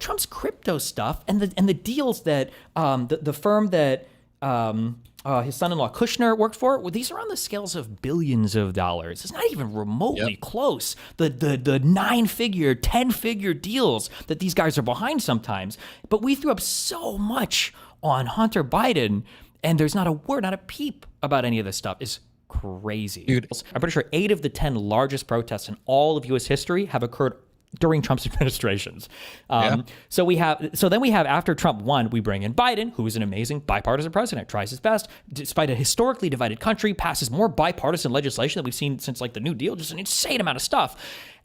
Trump's crypto stuff and the deals that the firm that his son-in-law Kushner worked for, well, these are on the scales of billions of dollars. It's not even remotely close. The 9-figure, 10-figure deals that these guys are behind sometimes. But we threw up so much on Hunter Biden, and there's not a word, not a peep about any of this stuff. It's crazy. Dude. I'm pretty sure 8 of the 10 largest protests in all of U.S. history have occurred during Trump's administrations. So then we have after Trump won, we bring in Biden, who is an amazing bipartisan president, tries his best, despite a historically divided country, passes more bipartisan legislation that we've seen since like the New Deal, just an insane amount of stuff.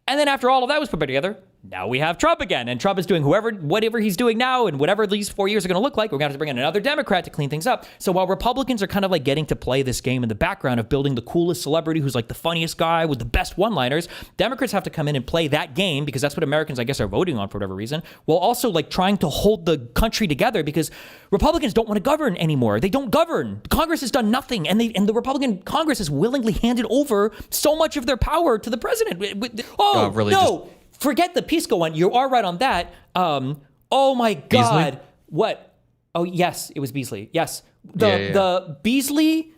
And then after all of that was put together, now we have Trump again. And Trump is doing whatever he's doing now, and whatever these 4 years are going to look like, we're going to have to bring in another Democrat to clean things up. So while Republicans are kind of like getting to play this game in the background of building the coolest celebrity who's like the funniest guy with the best one-liners, Democrats have to come in and play that game, because that's what Americans, I guess, are voting on for whatever reason, while also like trying to hold the country together, because Republicans don't want to govern anymore. They don't govern. Congress has done nothing, and the Republican Congress has willingly handed over so much of their power to the president. Really no. Forget the Pisco one. You are right on that. Oh my God. Beasley? What? Oh yes, it was Beasley. Yes. The Beasley,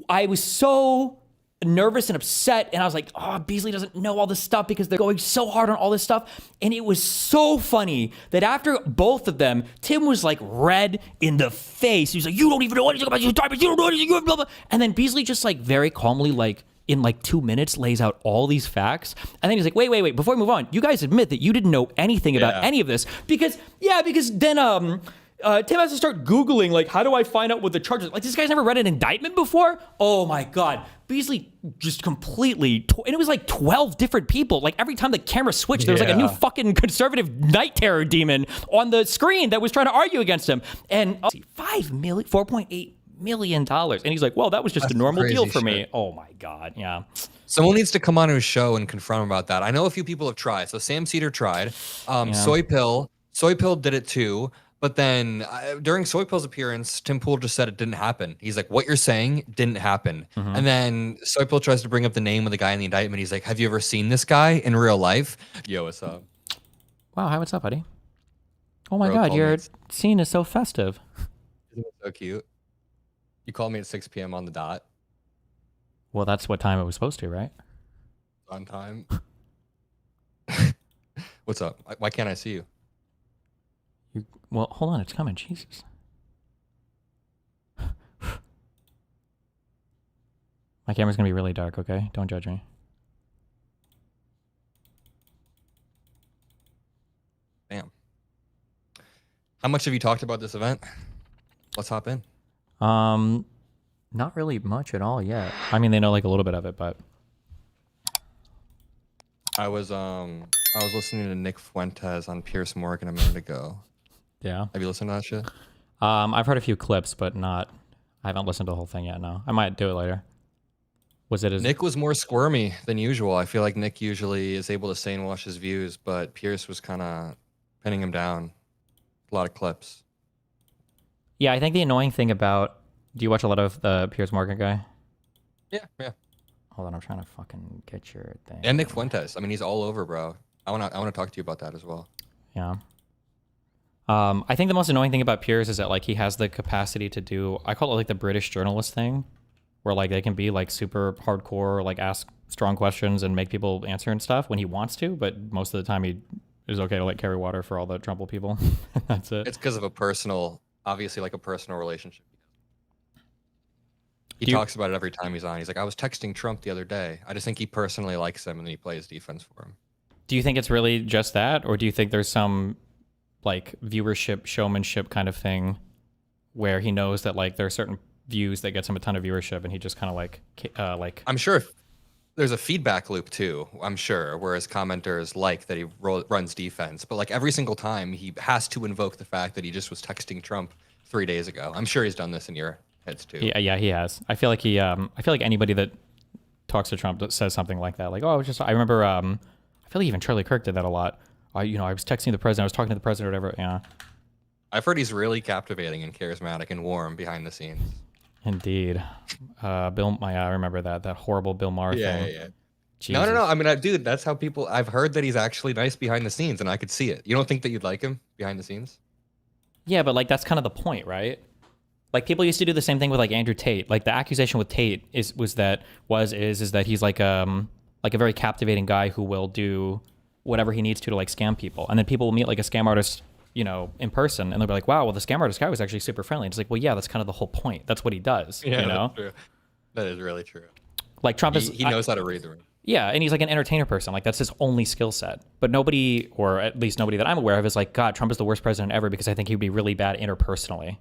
I was so nervous and upset, and I was like, oh, Beasley doesn't know all this stuff because they're going so hard on all this stuff. And it was so funny that after both of them, Tim was like red in the face. He was like, you don't even know anything about your time. You don't know anything, blah, blah. And then Beasley just like very calmly, like, in like 2 minutes, lays out all these facts. And then he's like, wait, before we move on, you guys admit that you didn't know anything about any of this. Because then Tim has to start Googling, like, how do I find out what the charges? Like, this guy's never read an indictment before? Oh my God. Beasley just completely, and it was like 12 different people. Like every time the camera switched, there was like a new fucking conservative night terror demon on the screen that was trying to argue against him. And $4.8 million. And he's like, well, that was just a normal deal for me. Oh my God. Yeah. Someone needs to come on his show and confront him about that. I know a few people have tried. So Sam Cedar tried. Soy Pill did it too. But then during Soy Pill's appearance, Tim Pool just said it didn't happen. He's like, what you're saying didn't happen. And then Soy Pill tries to bring up the name of the guy in the indictment. He's like, have you ever seen this guy in real life? Yo, what's up? Wow. Hi, what's up, buddy? Oh my God. Your scene is so festive. Isn't it so cute? You called me at 6 p.m. on the dot. Well, that's what time it was supposed to, right? On time. What's up? Why can't I see you? Well, hold on. It's coming. Jesus. My camera's going to be really dark, okay? Don't judge me. Damn. How much have you talked about this event? Let's hop in. Not really much at all yet. I mean, they know like a little bit of it, but I was listening to Nick Fuentes on Piers Morgan a minute ago. Yeah. Have you listened to that shit? I've heard a few clips, but I haven't listened to the whole thing yet. No, I might do it later. Nick was more squirmy than usual. I feel like Nick usually is able to say and wash his views, but Pierce was kind of pinning him down. A lot of clips. Yeah, I think the annoying thing about... Do you watch a lot of the Piers Morgan guy? Yeah. Hold on, I'm trying to fucking get your thing. And Nick Fuentes. I mean, he's all over, bro. I wanna talk to you about that as well. Yeah. I think the most annoying thing about Piers is that like he has the capacity to do... I call it like the British journalist thing, where like they can be like super hardcore, like ask strong questions and make people answer and stuff when he wants to, but most of the time he is okay to like carry water for all the Trump people. That's it. It's because of obviously like a personal relationship. He talks about it every time he's on. He's like, I was texting Trump the other day. I just think he personally likes him and he plays defense for him. Do you think it's really just that? Or do you think there's some like viewership, showmanship kind of thing where he knows that like there are certain views that gets him a ton of viewership and he just kind of like... I'm sure there's a feedback loop too, I'm sure, whereas commenters like that he runs defense. But like every single time he has to invoke the fact that he just was texting Trump 3 days ago. I'm sure he's done this in your heads too. Yeah, he has. I feel like anybody that talks to Trump that says something like that, like, oh, I remember, I feel like even Charlie Kirk did that a lot. I was texting the president, I was talking to the president or whatever. Yeah. I've heard he's really captivating and charismatic and warm behind the scenes. Indeed. I remember that horrible Bill Maher thing. Yeah. No. Jesus. I mean, dude, that's how people. I've heard that he's actually nice behind the scenes, and I could see it. You don't think that you'd like him behind the scenes? Yeah, but like that's kind of the point, right? Like people used to do the same thing with like Andrew Tate. Like the accusation with Tate is that he's like a very captivating guy who will do whatever he needs to like scam people. And then people will meet like a scam artist, in person, and they'll be like, "Wow, well the scam artist guy was actually super friendly." And it's like, "Well, yeah, that's kind of the whole point. That's what he does." Yeah, that's true. That is really true. Like Trump He knows how to read the room. yeah, and he's like an entertainer person. Like that's his only skill set. But nobody, or at least nobody that I'm aware of, is like, God, Trump is the worst president ever because I think he'd be really bad interpersonally.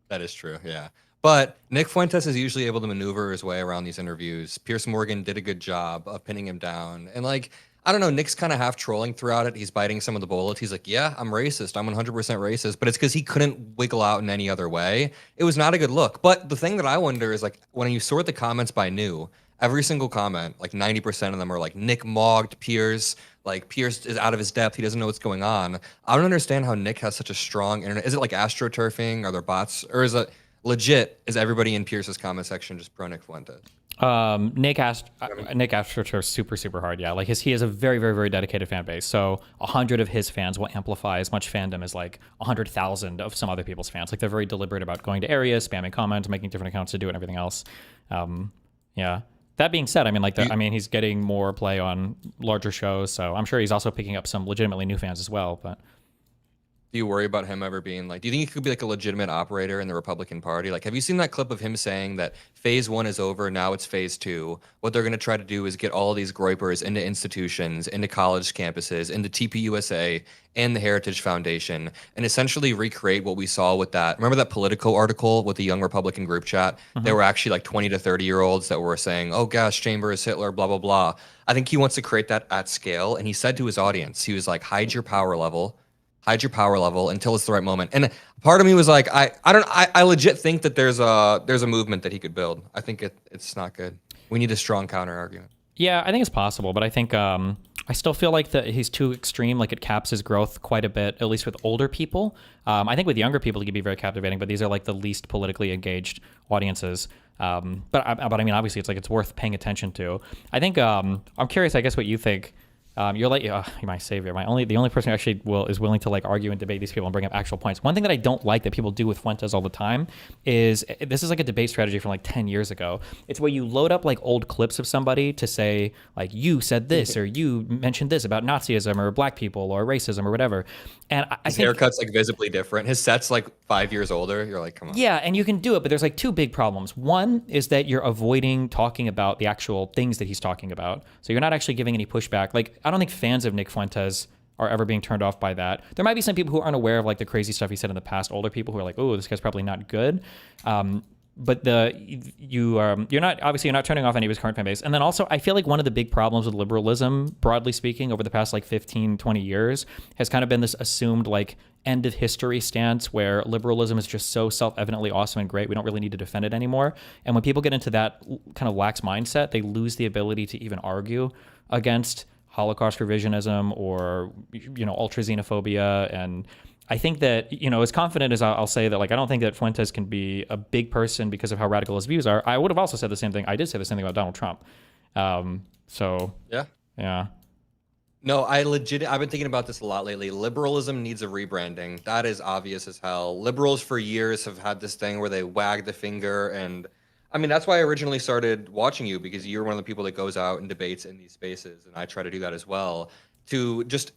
That is true, yeah. But Nick Fuentes is usually able to maneuver his way around these interviews. Piers Morgan did a good job of pinning him down. And like, I don't know, Nick's kind of half trolling throughout it. He's biting some of the bullets. He's like, yeah, I'm racist. I'm 100% racist. But it's because he couldn't wiggle out in any other way. It was not a good look. But the thing that I wonder is like, when you sort the comments by new, every single comment, like 90% of them are like, Nick mogged Piers. Like Pierce is out of his depth. He doesn't know what's going on. I don't understand how Nick has such a strong internet. Is it like astroturfing? Are there bots? Or is it legit? Is everybody in Pierce's comment section just pro Nick Fuentes? Nick AstroTurf super super hard. Yeah, like he has a very very very dedicated fan base. So 100 of his fans will amplify as much fandom as like 100,000 of some other people's fans. Like they're very deliberate about going to areas, spamming comments, making different accounts to do it, and everything else. Yeah. That being said, I mean, he's getting more play on larger shows, so I'm sure he's also picking up some legitimately new fans as well. But do you worry about him ever being like, do you think he could be like a legitimate operator in the Republican Party? Like, have you seen that clip of him saying that phase 1 is over, now it's phase 2? What they're going to try to do is get all of these groypers into institutions, into college campuses, into TPUSA and the Heritage Foundation, and essentially recreate what we saw with that. Remember that Politico article with the young Republican group chat? There were actually like 20 to 30-year-olds that were saying, oh, gas chambers, Hitler, blah, blah, blah. I think he wants to create that at scale. And he said to his audience, he was like, hide your power level until it's the right moment. And part of me was like, I legit think that there's a movement that he could build. I think it's not good. We need a strong counter argument. yeah, I think it's possible, but I think I still feel like that he's too extreme. Like it caps his growth quite a bit, at least with older people. I think with younger people, he could be very captivating, but these are like the least politically engaged audiences. But I mean, obviously, it's worth paying attention to. I think I'm curious, I guess, what you think. You're like you're my savior. The only person who actually is willing to like argue and debate these people and bring up actual points. One thing that I don't like that people do with Fuentes all the time is this is like a debate strategy from like 10 years ago. It's where you load up like old clips of somebody to say like you said this or you mentioned this about Nazism or black people or racism or whatever. And his haircut's like visibly different. His set's like 5 years older. You're like, come on. Yeah, and you can do it, but there's like two big problems. One is that you're avoiding talking about the actual things that he's talking about. So you're not actually giving any pushback. Like, I don't think fans of Nick Fuentes are ever being turned off by that. There might be some people who aren't aware of like the crazy stuff he said in the past, older people who are like, oh, this guy's probably not good. But you're not turning off any of his current fan base. And then also, I feel like one of the big problems with liberalism, broadly speaking, over the past like 15, 20 years, has kind of been this assumed like end of history stance where liberalism is just so self-evidently awesome and great, we don't really need to defend it anymore. And when people get into that kind of lax mindset, they lose the ability to even argue against Holocaust revisionism or ultra xenophobia. And I think that, as confident as I'll say that, like, I don't think that Fuentes can be a big person because of how radical his views are. I would have also said the same thing. I did say the same thing about Donald Trump. Yeah. No, I've been thinking about this a lot lately. Liberalism needs a rebranding. That is obvious as hell. Liberals for years have had this thing where they wag the finger. And I mean, that's why I originally started watching you, because you're one of the people that goes out and debates in these spaces. And I try to do that as well, to just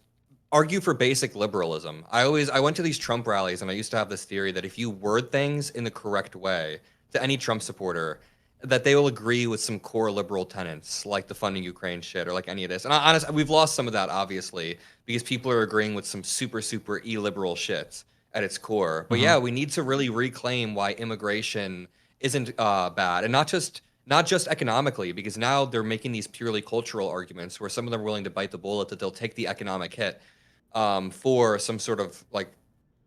argue for basic liberalism. I went to these Trump rallies, and I used to have this theory that if you word things in the correct way to any Trump supporter, that they will agree with some core liberal tenets, like the funding Ukraine shit or like any of this. And honestly, we've lost some of that, obviously, because people are agreeing with some super, super illiberal shit at its core. But yeah, we need to really reclaim why immigration isn't bad, and not just economically, because now they're making these purely cultural arguments where some of them are willing to bite the bullet that they'll take the economic hit for some sort of like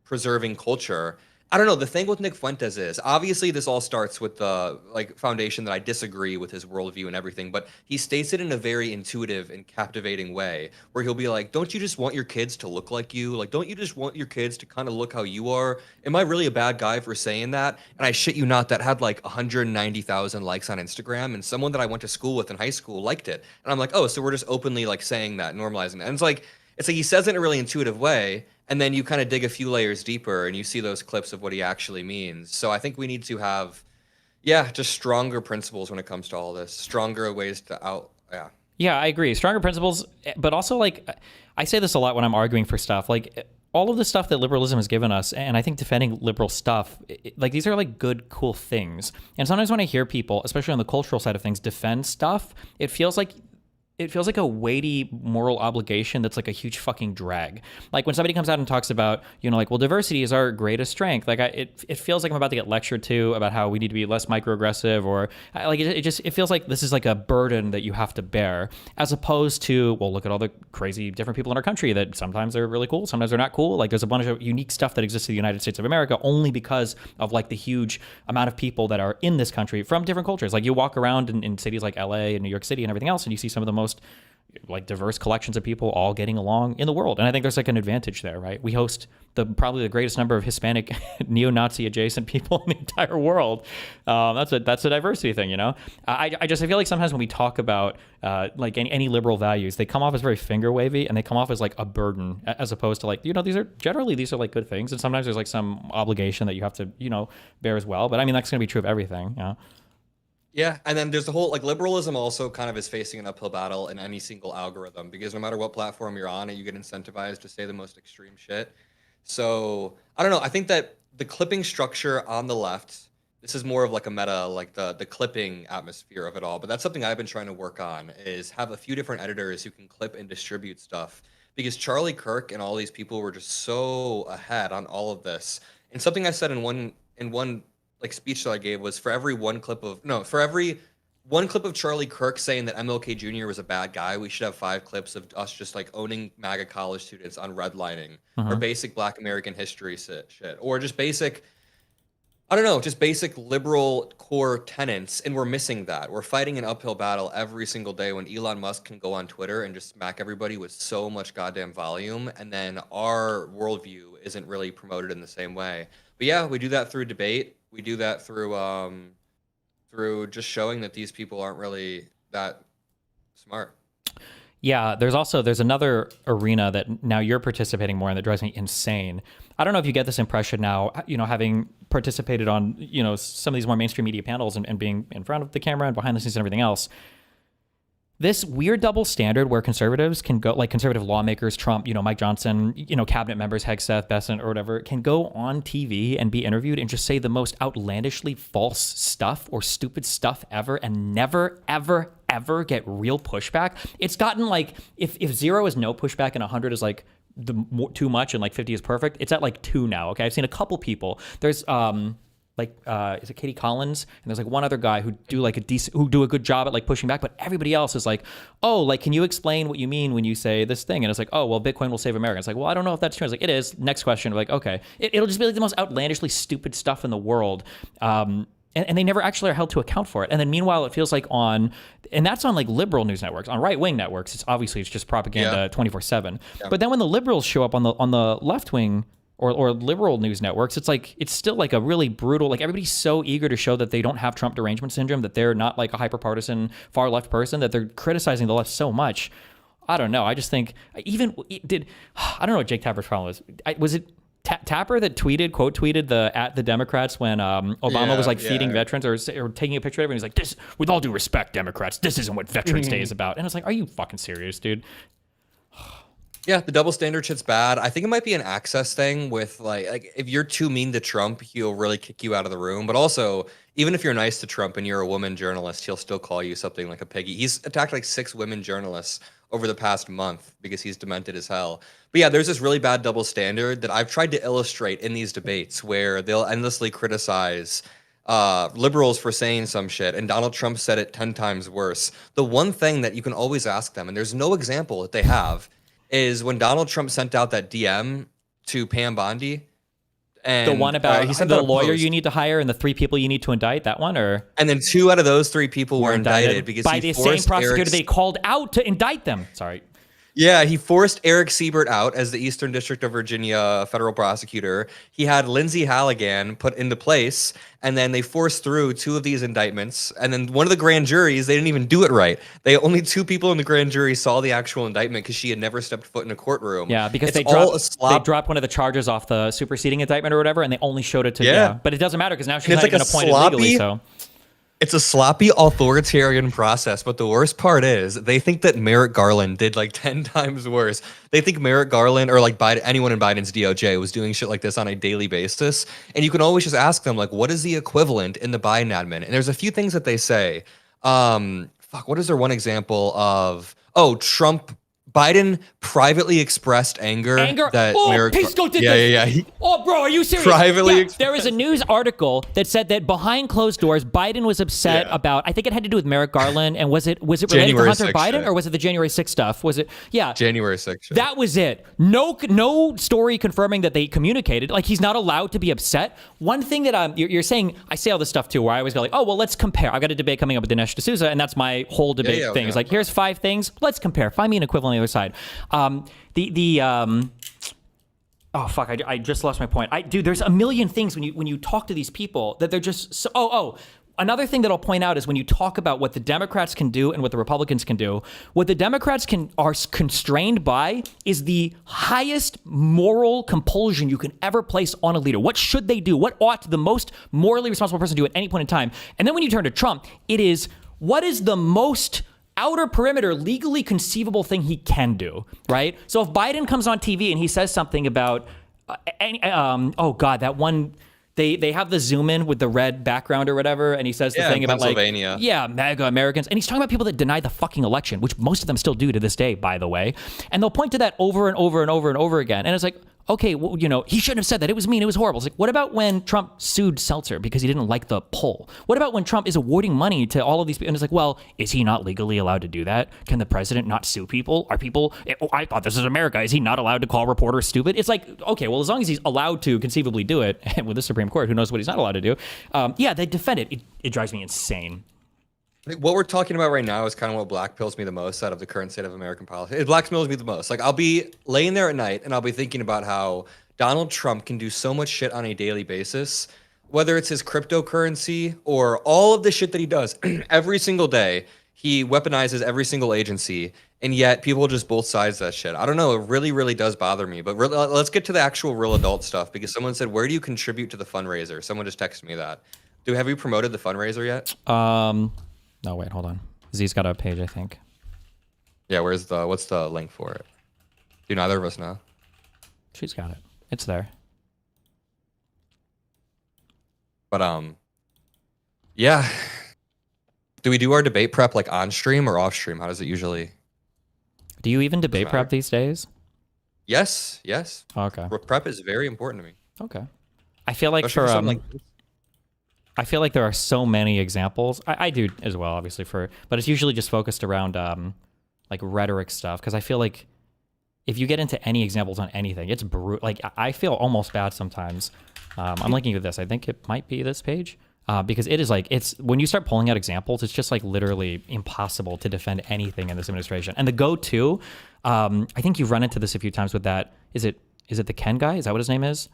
preserving culture. I don't know. The thing with Nick Fuentes is obviously this all starts with the like foundation that I disagree with his worldview and everything, but he states it in a very intuitive and captivating way where he'll be like, don't you just want your kids to look like you? Like, don't you just want your kids to kind of look how you are? Am I really a bad guy for saying that? And I shit you not, that had like 190,000 likes on Instagram, and someone that I went to school with in high school liked it. And I'm like, oh, so we're just openly like saying that, normalizing that. And it's like he says it in a really intuitive way, and then you kind of dig a few layers deeper and you see those clips of what he actually means. So I think we need to have, yeah, just stronger principles when it comes to all this, stronger ways to yeah. Yeah, I agree. Stronger principles, but also like I say this a lot when I'm arguing for stuff. Like all of the stuff that liberalism has given us, and I think defending liberal stuff, like these are like good, cool things. And sometimes when I hear people, especially on the cultural side of things, defend stuff, it feels like a weighty moral obligation that's like a huge fucking drag. Like when somebody comes out and talks about, like, well, diversity is our greatest strength. Like it feels like I'm about to get lectured to about how we need to be less microaggressive, or like it feels like this is like a burden that you have to bear, as opposed to, well, look at all the crazy different people in our country that sometimes they're really cool, sometimes they're not cool. Like there's a bunch of unique stuff that exists in the United States of America only because of like the huge amount of people that are in this country from different cultures. Like you walk around in cities like LA and New York City and everything else, and you see some of the most like diverse collections of people all getting along in the world. And I think there's like an advantage there, right? We host probably the greatest number of Hispanic neo-Nazi adjacent people in the entire world. That's a diversity thing, I feel like sometimes when we talk about like any liberal values, they come off as very finger wavy, and they come off as like a burden, as opposed to like, these are like good things. And sometimes there's like some obligation that you have to, bear as well. But I mean, that's going to be true of everything. Yeah, and then there's the whole, like, liberalism also kind of is facing an uphill battle in any single algorithm, because no matter what platform you're on, you get incentivized to say the most extreme shit. So I don't know. I think that the clipping structure on the left, this is more of like a meta, like the clipping atmosphere of it all. But that's something I've been trying to work on, is have a few different editors who can clip and distribute stuff, because Charlie Kirk and all these people were just so ahead on all of this. And something I said in one like speech that I gave was, for every one clip of Charlie Kirk saying that MLK Jr. was a bad guy, we should have 5 clips of us just like owning MAGA college students on redlining, or basic Black American history shit, or just basic, I don't know, just basic liberal core tenets. And we're missing that. We're fighting an uphill battle every single day when Elon Musk can go on Twitter and just smack everybody with so much goddamn volume, and then our worldview isn't really promoted in the same way. But yeah, we do that through debate. We do that through just showing that these people aren't really that smart. Yeah, there's another arena that now you're participating more in that drives me insane. I don't know if you get this impression now, having participated on, some of these more mainstream media panels and being in front of the camera and behind the scenes and everything else. This weird double standard where conservatives can go, like conservative lawmakers, Trump, Mike Johnson, cabinet members, Hegseth, Bessent, or whatever, can go on TV and be interviewed and just say the most outlandishly false stuff or stupid stuff ever, and never, ever, ever get real pushback. It's gotten like, if 0 is no pushback and 100 is like too much and like 50 is perfect, it's at like 2 now. Okay, I've seen a couple people. There's is it Katie Collins? And there's like one other guy who do a good job at like pushing back, but everybody else is like, oh, like, can you explain what you mean when you say this thing? And it's like, oh, well, Bitcoin will save America. It's like, well, I don't know if that's true. It's like, it is. Next question. Like, okay. It'll just be like the most outlandishly stupid stuff in the world. And they never actually are held to account for it. And then meanwhile, it feels like and that's on like liberal news networks. On right-wing networks, it's just propaganda 24/7. Yeah. But then when the liberals show up on the left-wing or liberal news networks, it's like, it's still like a really brutal, like everybody's so eager to show that they don't have Trump derangement syndrome, that they're not like a hyper-partisan far left person, that they're criticizing the left so much. I don't know. I just think I don't know what Jake Tapper's problem was. Was it Tapper that quote tweeted the Democrats when Obama was like feeding veterans or taking a picture of it, and he's like, this, with all due respect, Democrats, this isn't what Veterans Day is about. And it's like, are you fucking serious, dude? Yeah, the double standard shit's bad. I think it might be an access thing with like if you're too mean to Trump, he'll really kick you out of the room. But also, even if you're nice to Trump and you're a woman journalist, he'll still call you something like a piggy. He's attacked like 6 women journalists over the past month because he's demented as hell. But yeah, there's this really bad double standard that I've tried to illustrate in these debates where they'll endlessly criticize liberals for saying some shit, and Donald Trump said it 10 times worse. The one thing that you can always ask them, and there's no example that they have, is when Donald Trump sent out that DM to Pam Bondi, And The one about he sent the out a lawyer post. you need to hire and the 3 people you need to indict, that one? Or And then 2 out of those 3 people were indicted because by he the same forced prosecutor they called out to indict them. Sorry. Yeah, he forced Eric Siebert out as the Eastern District of Virginia federal prosecutor. He had Lindsey Halligan put into place, and then they forced through 2 of these indictments. And then one of the grand juries, they didn't even do it right. Only 2 people in the grand jury saw the actual indictment because she had never stepped foot in a courtroom. Yeah, because it's they dropped one of the charges off the superseding indictment or whatever, and they only showed it to But it doesn't matter because now she's not even appointed legally. So it's a sloppy authoritarian process, but the worst part is they think that Merrick Garland did like 10 times worse. They think Merrick Garland or like anyone in Biden's DOJ was doing shit like this on a daily basis. And you can always just ask them, like, what is the equivalent in the Biden admin? And there's a few things that they say. What is their one example of? Oh, Biden privately expressed anger that Merrick Pisco did this. Oh, bro, are you serious? Privately there was a news article that said that behind closed doors, Biden was upset about. I think it had to do with Merrick Garland, and was it related January to Hunter 6th Biden shit. Or was it the January 6th stuff? Was it? Yeah, January 6th. Shit. That was it. No story confirming that they communicated. Like, he's not allowed to be upset. One thing that you're saying, I say all this stuff too, where I always go like, oh well, let's compare. I've got a debate coming up with Dinesh D'Souza, and that's my whole debate thing. It's like, here's 5 things. Let's compare. Find me an equivalent on the other side. Oh fuck! I just lost my point. Dude, there's a million things when you talk to these people that they're just so. Another thing that I'll point out is when you talk about what the Democrats can do and what the Republicans can do, what the Democrats are constrained by is the highest moral compulsion you can ever place on a leader. What should they do? What ought the most morally responsible person do at any point in time? And then when you turn to Trump, it is what is the most outer perimeter legally conceivable thing he can do, right? So if Biden comes on TV and he says something about that one, they have the zoom in with the red background or whatever, and he says the thing about MAGA Americans, and he's talking about people that denied the fucking election, which most of them still do to this day, by the way, and they'll point to that over and over and over and over again, and it's like, okay, well, he shouldn't have said that. It was mean. It was horrible. It's like, what about when Trump sued Seltzer because he didn't like the poll? What about when Trump is awarding money to all of these people? And it's like, well, is he not legally allowed to do that? Can the president not sue people? Are people, I thought this is America. Is he not allowed to call reporters stupid? It's like, okay, well, as long as he's allowed to conceivably do it, and with the Supreme Court, who knows what he's not allowed to do? They defend it. It drives me insane. What we're talking about right now is kind of what black pills me the most out of the current state of American politics. It black pills me the most. Like, I'll be laying there at night and I'll be thinking about how Donald Trump can do so much shit on a daily basis, whether it's his cryptocurrency or all of the shit that he does every single day. He weaponizes every single agency, and yet people just both sides that shit. I don't know. It really, really does bother me. But let's get to the actual real adult stuff, because someone said, where do you contribute to the fundraiser? Someone just texted me that. Have you promoted the fundraiser yet? No, wait, hold on. Z's got a page, I think. Yeah, what's the link for it? Do neither of us know? She's got it. It's there. But yeah. Do we do our debate prep like on stream or off stream? How does it usually? Do you even debate prep these days? Yes. Oh, okay. Prep is very important to me. Okay. I feel like I feel like there are so many examples. I do as well, obviously, but it's usually just focused around like rhetoric stuff, because I feel like if you get into any examples on anything, it's brutal. Like, I feel almost bad sometimes. I'm looking at this. I think it might be this page, because it is like, it's when you start pulling out examples, it's just like literally impossible to defend anything in this administration. And the go-to, I think you've run into this a few times with that. Is it the Ken guy? Is that what his name is?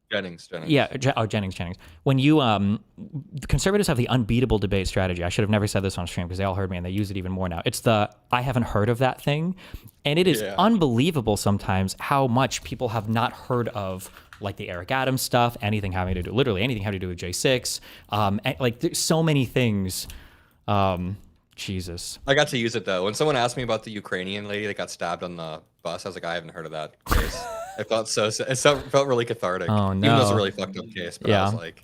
Jennings. Yeah, Jennings. When you, the conservatives have the unbeatable debate strategy. I should have never said this on stream because they all heard me and they use it even more now. It's the, I haven't heard of that thing. And it is unbelievable sometimes how much people have not heard of, like the Eric Adams stuff, anything having to do with J6. Like, there's so many things. Jesus. I got to use it though. When someone asked me about the Ukrainian lady that got stabbed on the bus, I was like, I haven't heard of that case. It felt really cathartic. Oh no. Even though it's a really fucked up case, but I was like,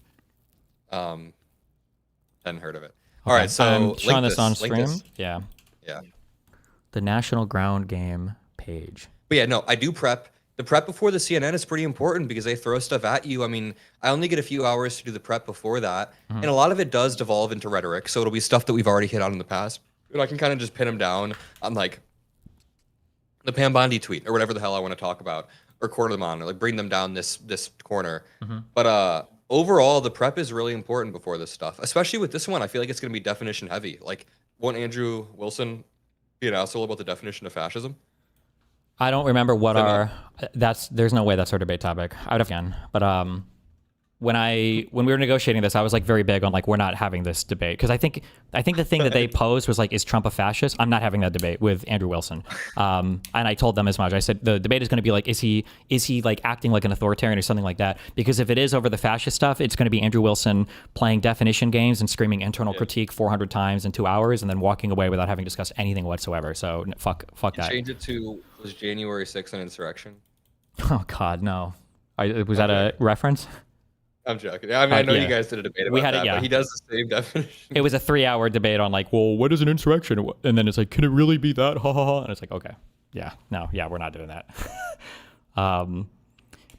hadn't heard of it. All right, so I'm showing this on stream. Yeah. The National Ground Game page. But yeah, no, I do prep. The prep before the CNN is pretty important because they throw stuff at you. I mean, I only get a few hours to do the prep before that. And a lot of it does devolve into rhetoric. So it'll be stuff that we've already hit on in the past. And I can kind of just pin them down on like the Pam Bondi tweet or whatever the hell I want to talk about. or quarter them on, or like bring them down this corner. But overall, the prep is really important before this stuff, especially with this one. I feel like it's going to be definition heavy. Like, won't Andrew Wilson be an asshole about the definition of fascism? I don't remember what there's no way that's our debate topic. I would have again, but when we were negotiating this, I was like very big on like we're not having this debate because I think the thing that they posed was like, is Trump a fascist? I'm not having that debate with Andrew Wilson, and I told them as much. I said the debate is going to be like, is he like acting like an authoritarian or something like that? Because if it is over the fascist stuff, it's going to be Andrew Wilson playing definition games and screaming internal critique 400 times in 2 hours and then walking away without having discussed anything whatsoever. So fuck that. Change it to, was January 6th an insurrection? Oh God, no. Was that a reference? I'm joking. I mean, I know you guys did a debate about that, but he does the same definition. It was a 3-hour debate on like, well, what is an insurrection? And then it's like, can it really be that? Ha ha ha. And it's like, okay, we're not doing that.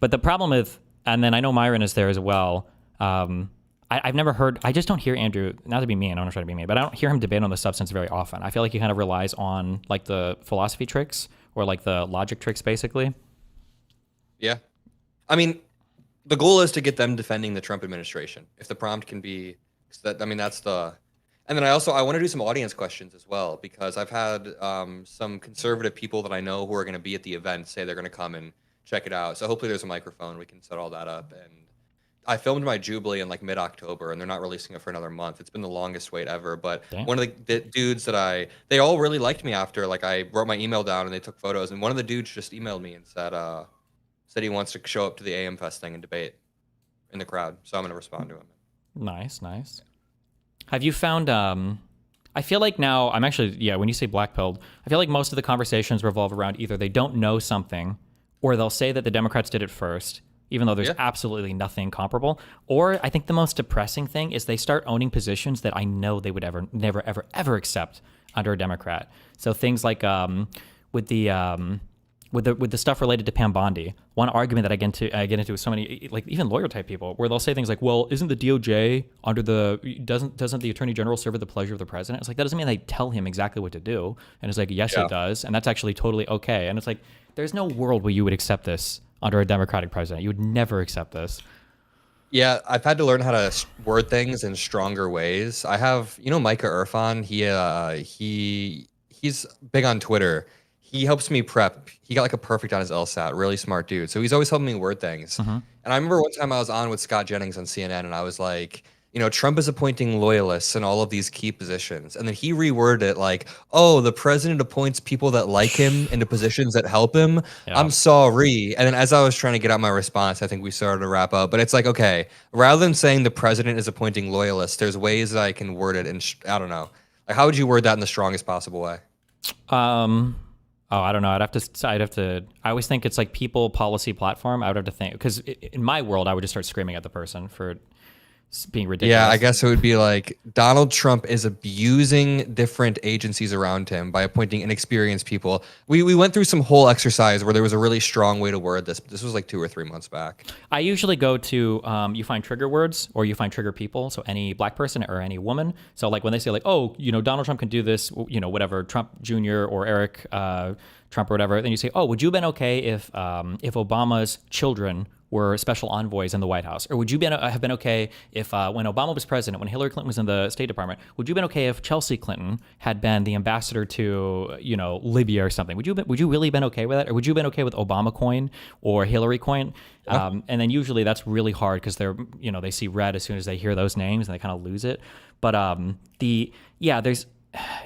But the problem with, and then I know Myron is there as well. I've never heard, I just don't hear Andrew, not to be mean, I don't try to be mean, but I don't hear him debate on the substance very often. I feel like he kind of relies on like the philosophy tricks or like the logic tricks, basically. Yeah. I mean, the goal is to get them defending the Trump administration. If the prompt can be that, I mean, that's the. And then I want to do some audience questions as well, because I've had some conservative people that I know who are going to be at the event say they're going to come and check it out. So hopefully there's a microphone. We can set all that up. And I filmed my Jubilee in like mid-October, and they're not releasing it for another month. It's been the longest wait ever. But one of the dudes that they all really liked me after. Like I wrote my email down and they took photos. And one of the dudes just emailed me and said he wants to show up to the AM Fest thing and debate in the crowd. So I'm going to respond to him. Nice. Have you found, I feel like now, I'm actually, when you say blackpilled, I feel like most of the conversations revolve around either they don't know something, or they'll say that the Democrats did it first, even though there's absolutely nothing comparable. Or I think the most depressing thing is they start owning positions that I know they would never accept under a Democrat. So things like with the stuff related to Pam Bondi, one argument that I get into with so many, like even lawyer type people, where they'll say things like, well, isn't the DOJ under doesn't the Attorney General serve at the pleasure of the president? It's like, that doesn't mean they tell him exactly what to do. And it's like, yes, it does. And that's actually totally okay. And it's like, there's no world where you would accept this under a Democratic president. You would never accept this. Yeah, I've had to learn how to word things in stronger ways. I have, Micah Irfan, he's big on Twitter. He helps me prep. He got like a perfect on his LSAT, really smart dude. So he's always helping me word things. And I remember one time I was on with Scott Jennings on CNN and I was like, Trump is appointing loyalists in all of these key positions. And then he reworded it like, oh, the president appoints people that like him into positions that help him. Yeah. I'm sorry. And then as I was trying to get out my response, I think we started to wrap up. But it's like, okay, rather than saying the president is appointing loyalists, there's ways that I can word it. And I don't know. Like, how would you word that in the strongest possible way? Oh, I don't know. I'd have to. I always think it's like people, policy, platform. I would have to think, because in my world, I would just start screaming at the person for being ridiculous. Yeah, I guess it would be like Donald Trump is abusing different agencies around him by appointing inexperienced people. We went through some whole exercise where there was a really strong way to word this. But this was like 2 or 3 months back. I usually go to you find trigger words or you find trigger people. So any black person or any woman. So like when they say like, oh, Donald Trump can do this, whatever, Trump Jr. or Eric Trump or whatever. Then you say, oh, would you have been okay if Obama's children were special envoys in the White House? Or would you have been okay if when Obama was president, when Hillary Clinton was in the State Department, would you have been okay if Chelsea Clinton had been the ambassador to, Libya or something? Would you really been okay with that? Or would you have been okay with Obama coin or Hillary coin? Yeah. And then usually that's really hard because they're, they see red as soon as they hear those names and they kind of lose it. But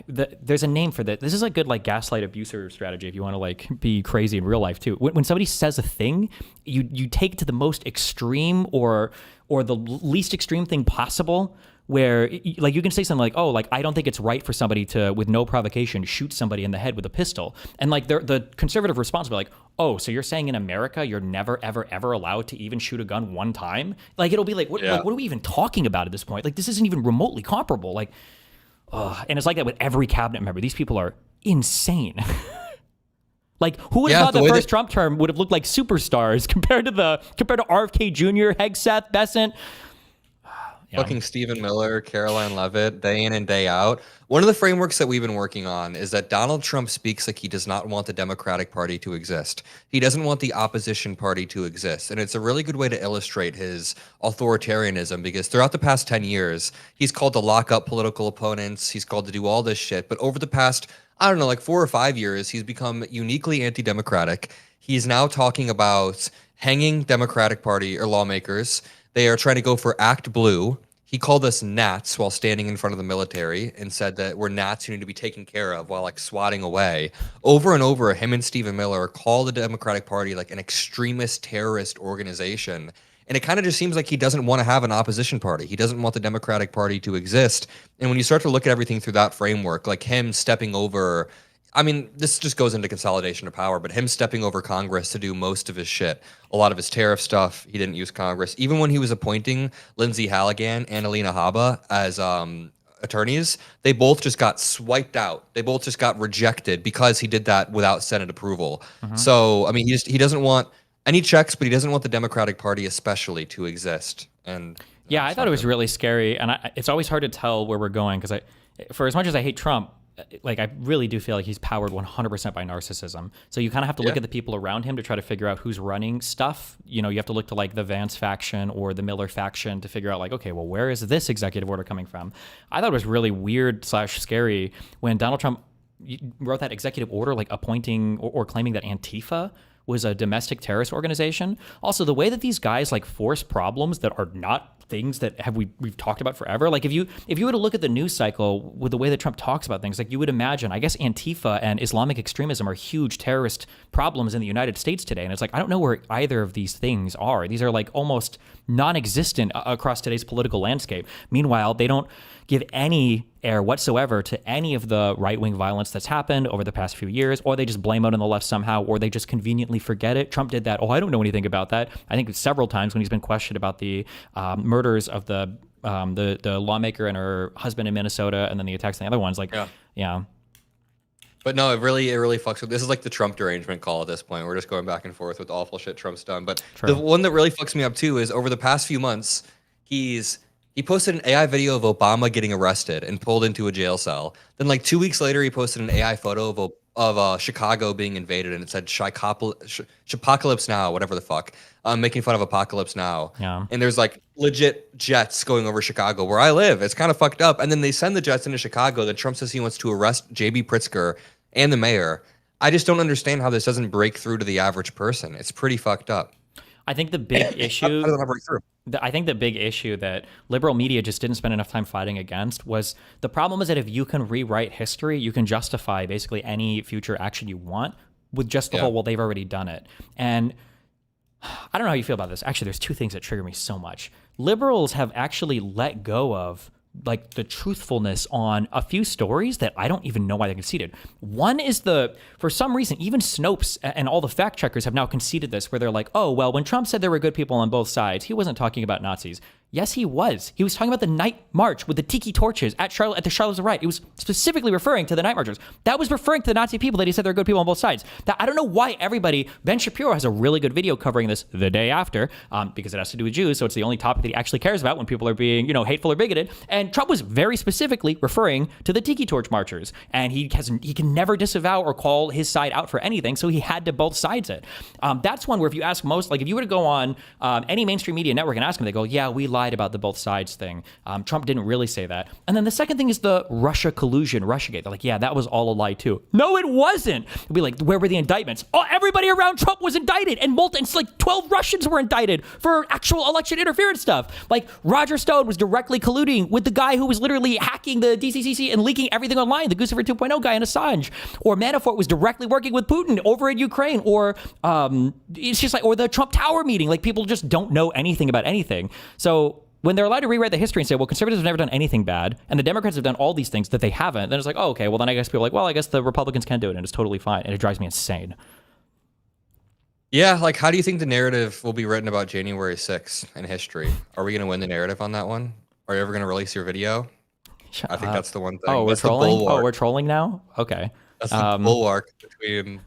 there's a name for that. This is a good like gaslight abuser strategy if you want to like be crazy in real life too. When somebody says a thing, you take it to the most extreme or the least extreme thing possible. Where like you can say something like, oh, like I don't think it's right for somebody to, with no provocation, shoot somebody in the head with a pistol. And like the conservative response will be like, oh, so you're saying in America you're never ever ever allowed to even shoot a gun one time? Like it'll be like, what are we even talking about at this point? Like this isn't even remotely comparable. Like. And it's like that with every cabinet member. These people are insane. Like, who would have thought the first Trump term would have looked like superstars compared to RFK Jr., Hegseth, Besant? Fucking Stephen Miller, Caroline Levitt, day in and day out. One of the frameworks that we've been working on is that Donald Trump speaks like he does not want the Democratic Party to exist. He doesn't want the opposition party to exist. And it's a really good way to illustrate his authoritarianism, because throughout the past 10 years, he's called to lock up political opponents. He's called to do all this shit. But over the past, I don't know, like 4 or 5 years, he's become uniquely anti-democratic. He's now talking about hanging Democratic Party or lawmakers. They are trying to go for Act Blue. He called us gnats while standing in front of the military and said that we're gnats who need to be taken care of while like swatting away. Over and over, him and Stephen Miller call the Democratic Party like an extremist terrorist organization. And it kind of just seems like he doesn't want to have an opposition party. He doesn't want the Democratic Party to exist. And when you start to look at everything through that framework, like him stepping over, I mean, this just goes into consolidation of power, but him stepping over Congress to do most of his shit, a lot of his tariff stuff, he didn't use Congress. Even when he was appointing Lindsey Halligan and Alina Habba as attorneys, they both just got swiped out. They both just got rejected because he did that without Senate approval. So, I mean, he doesn't want any checks, but he doesn't want the Democratic Party especially to exist. And yeah, I thought it was really scary. And it's always hard to tell where we're going, because for as much as I hate Trump, like I really do feel like he's powered 100% by narcissism. So you kind of have to look at the people around him to try to figure out who's running stuff. You know, you have to look to like the Vance faction or the Miller faction to figure out like, okay, well, where is this executive order coming from? I thought it was really weird / scary when Donald Trump wrote that executive order, like appointing or claiming that Antifa was a domestic terrorist organization. Also, the way that these guys like force problems that are not things that we've talked about forever. Like if you were to look at the news cycle with the way that Trump talks about things, like you would imagine, I guess Antifa and Islamic extremism are huge terrorist problems in the United States today. And it's like, I don't know where either of these things are. These are like almost non-existent across today's political landscape. Meanwhile, they don't give any air whatsoever to any of the right-wing violence that's happened over the past few years, or they just blame it on the left somehow, or they just conveniently forget it. Trump did that. Oh, I don't know anything about that. I think several times when he's been questioned about the murders of the lawmaker and her husband in Minnesota, and then the attacks on the other ones. Like, yeah. But no, it really fucks with. This is like the Trump derangement call at this point. We're just going back and forth with awful shit Trump's done. But the one that really fucks me up too is over the past few months, he posted an AI video of Obama getting arrested and pulled into a jail cell. Then like 2 weeks later, he posted an AI photo of Chicago being invaded, and it said Chipocalypse Now, whatever the fuck, making fun of Apocalypse Now. Yeah. And there's like legit jets going over Chicago where I live. It's kind of fucked up. And then they send the jets into Chicago. Then Trump says he wants to arrest J.B. Pritzker and the mayor. I just don't understand how this doesn't break through to the average person. It's pretty fucked up. I think the big issue. I think the big issue that liberal media just didn't spend enough time fighting against was the problem is that if you can rewrite history, you can justify basically any future action you want with just the whole, well, they've already done it. And I don't know how you feel about this. Actually, there's two things that trigger me so much. Liberals have actually let go of like the truthfulness on a few stories that I don't even know why they conceded. One is for some reason, even Snopes and all the fact checkers have now conceded this, where they're like, oh, well, when Trump said there were good people on both sides, he wasn't talking about Nazis. Yes, he was. He was talking about the night march with the tiki torches at the Charlottesville riot. He was specifically referring to the night marchers. That was referring to the Nazi people that he said there are good people on both sides. I don't know why Ben Shapiro has a really good video covering this the day after, because it has to do with Jews, so it's the only topic that he actually cares about when people are being, hateful or bigoted. And Trump was very specifically referring to the tiki torch marchers, and he can never disavow or call his side out for anything, so he had to both sides it. That's one where if you ask most, like if you were to go on any mainstream media network and ask them, they go, yeah, we lied about the both sides thing. Trump didn't really say that. And then the second thing is the Russia collusion, Russiagate. They're like, yeah, that was all a lie too. No, it wasn't. It'd be like, where were the indictments? Oh, everybody around Trump was indicted, and it's like 12 Russians were indicted for actual election interference stuff. Like Roger Stone was directly colluding with the guy who was literally hacking the DCCC and leaking everything online, the Guccifer 2.0 guy and Assange. Or Manafort was directly working with Putin over in Ukraine. Or it's just like, or the Trump Tower meeting. Like people just don't know anything about anything. So when they're allowed to rewrite the history and say, well, conservatives have never done anything bad, and the Democrats have done all these things that they haven't, then it's like, oh, okay, well, then I guess people are like, well, I guess the Republicans can do it, and it's totally fine. And it drives me insane. Yeah, like, how do you think the narrative will be written about January 6th in history? Are we going to win the narrative on that one? Are you ever going to release your video? I think that's the one thing. Oh, we're trolling? Oh, we're trolling now? Okay. That's the bulwark between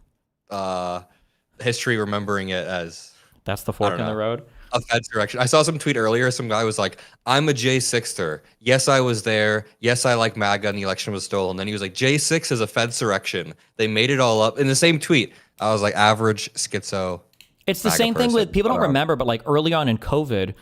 history remembering it as... That's the fork in the road? a Fedsurrection. I saw some tweet earlier. Some guy was like, "I'm a J6er. Yes, I was there. Yes, I like MAGA, and the election was stolen." Then he was like, "J6 is a Fedsurrection. They made it all up." In the same tweet, I was like, "Average schizo." It's the MAGA same thing with person. people don't remember, but like early on in COVID,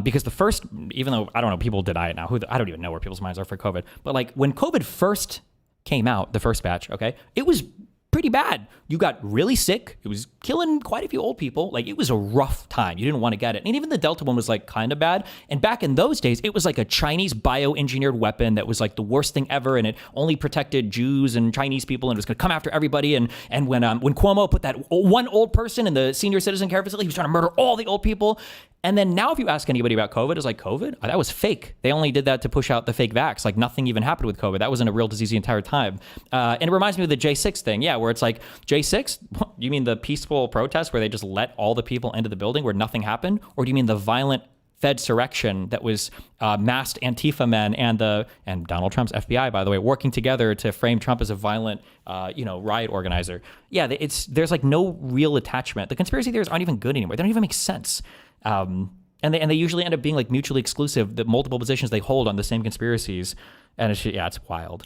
because the first, even though I don't know, people deny it now. I don't even know where people's minds are for COVID. But like when COVID first came out, the first batch, okay, it was pretty bad. You got really sick. It was killing quite a few old people. Like it was a rough time. You didn't want to get it. And even the Delta one was like kind of bad. And back in those days, it was like a Chinese bioengineered weapon that was like the worst thing ever. And it only protected Jews and Chinese people and it was going to come after everybody. And when Cuomo put that one old person in the senior citizen care facility, he was trying to murder all the old people. And then now if you ask anybody about COVID, it's like, COVID? That was fake. They only did that to push out the fake vax. Like nothing even happened with COVID. That wasn't a real disease the entire time. And it reminds me of the J6 thing. Yeah, where it's like, J6? You mean the peaceful protest where they just let all the people into the building where nothing happened? Or do you mean the violent Fedsurrection that was masked Antifa men and Donald Trump's FBI, by the way, working together to frame Trump as a violent, riot organizer? Yeah, there's like no real attachment. The conspiracy theories aren't even good anymore. They don't even make sense. And they usually end up being like mutually exclusive, the multiple positions they hold on the same conspiracies. And it's wild.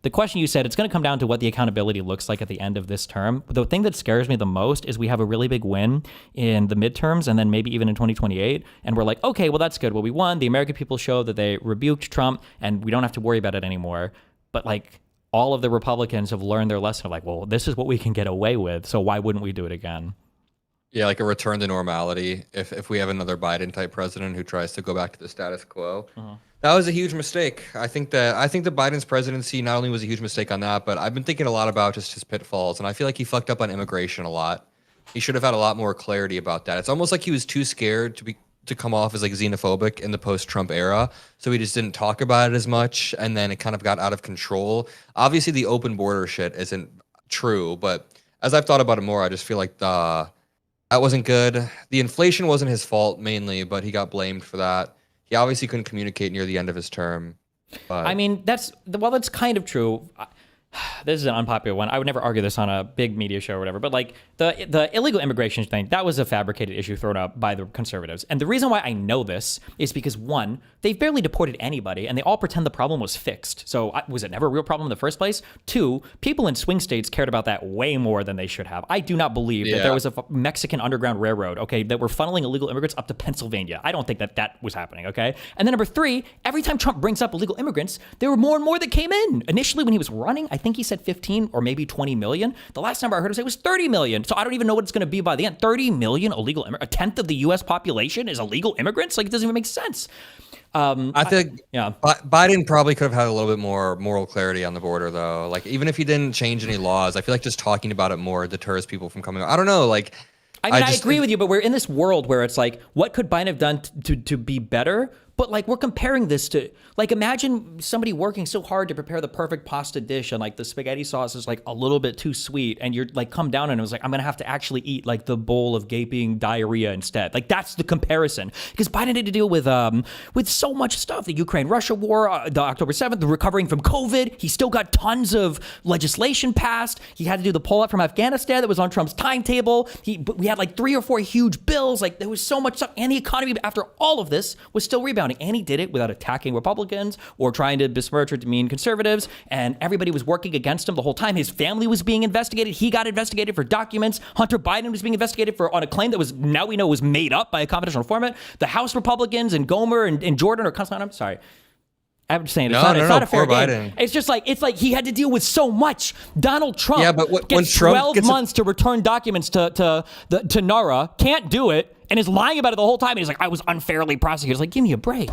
The question you said, it's going to come down to what the accountability looks like at the end of this term. The thing that scares me the most is we have a really big win in the midterms and then maybe even in 2028. And we're like, okay, well, that's good. Well, we won. The American people showed that they rebuked Trump and we don't have to worry about it anymore. But like all of the Republicans have learned their lesson of like, well, this is what we can get away with. So why wouldn't we do it again? Yeah, like a return to normality. If we have another Biden type president who tries to go back to the status quo, that was a huge mistake. I think that Biden's presidency not only was a huge mistake on that, but I've been thinking a lot about just his pitfalls, and I feel like he fucked up on immigration a lot. He should have had a lot more clarity about that. It's almost like he was too scared to come off as like xenophobic in the post-Trump era, so he just didn't talk about it as much, and then it kind of got out of control. Obviously, the open border shit isn't true, but as I've thought about it more, I just feel like that wasn't good. The inflation wasn't his fault mainly, but he got blamed for that. He obviously couldn't communicate near the end of his term. But I mean, that's kind of true. This is an unpopular one. I would never argue this on a big media show or whatever, but like the illegal immigration thing, that was a fabricated issue thrown up by the conservatives. And the reason why I know this is because one, they've barely deported anybody and they all pretend the problem was fixed. So was it never a real problem in the first place? Two, people in swing states cared about that way more than they should have. I do not believe that there was a Mexican underground railroad, okay, that were funneling illegal immigrants up to Pennsylvania. I don't think that was happening, okay? And then number three, every time Trump brings up illegal immigrants, there were more and more that came in. Initially when he was running, I think he said 15 or maybe 20 million. The last number I heard him say was 30 million. So I don't even know what it's going to be by the end. 30 million illegal immigrants. A tenth of the U.S. population is illegal immigrants? Like, it doesn't even make sense. I think Biden probably could have had a little bit more moral clarity on the border, though. Like, even if he didn't change any laws, I feel like just talking about it more deters people from coming. I don't know. Like, I agree with you, but we're in this world where it's like, what could Biden have done to be better? But like, we're comparing this to, like, imagine somebody working so hard to prepare the perfect pasta dish and like the spaghetti sauce is like a little bit too sweet and you're like, come down and it was like, I'm going to have to actually eat like the bowl of gaping diarrhea instead. Like, that's the comparison, because Biden had to deal with so much stuff, the Ukraine-Russia war, the October 7th, the recovering from COVID. He still got tons of legislation passed. He had to do the pullout from Afghanistan that was on Trump's timetable. We had like 3 or 4 huge bills. Like, there was so much stuff, and the economy after all of this was still rebounding. And he did it without attacking Republicans or trying to besmirch or demean conservatives. And everybody was working against him the whole time. His family was being investigated. He got investigated for documents. Hunter Biden was being investigated on a claim that was, now we know, was made up by a confidential informant. The House Republicans and Gomer and Jordan are constantly, I'm sorry. I'm just saying, it's not a fair game. It's just like, he had to deal with so much. Donald Trump gets 12 months to return documents to NARA, can't do it, and is lying about it the whole time. And he's like, I was unfairly prosecuted. It's like, give me a break.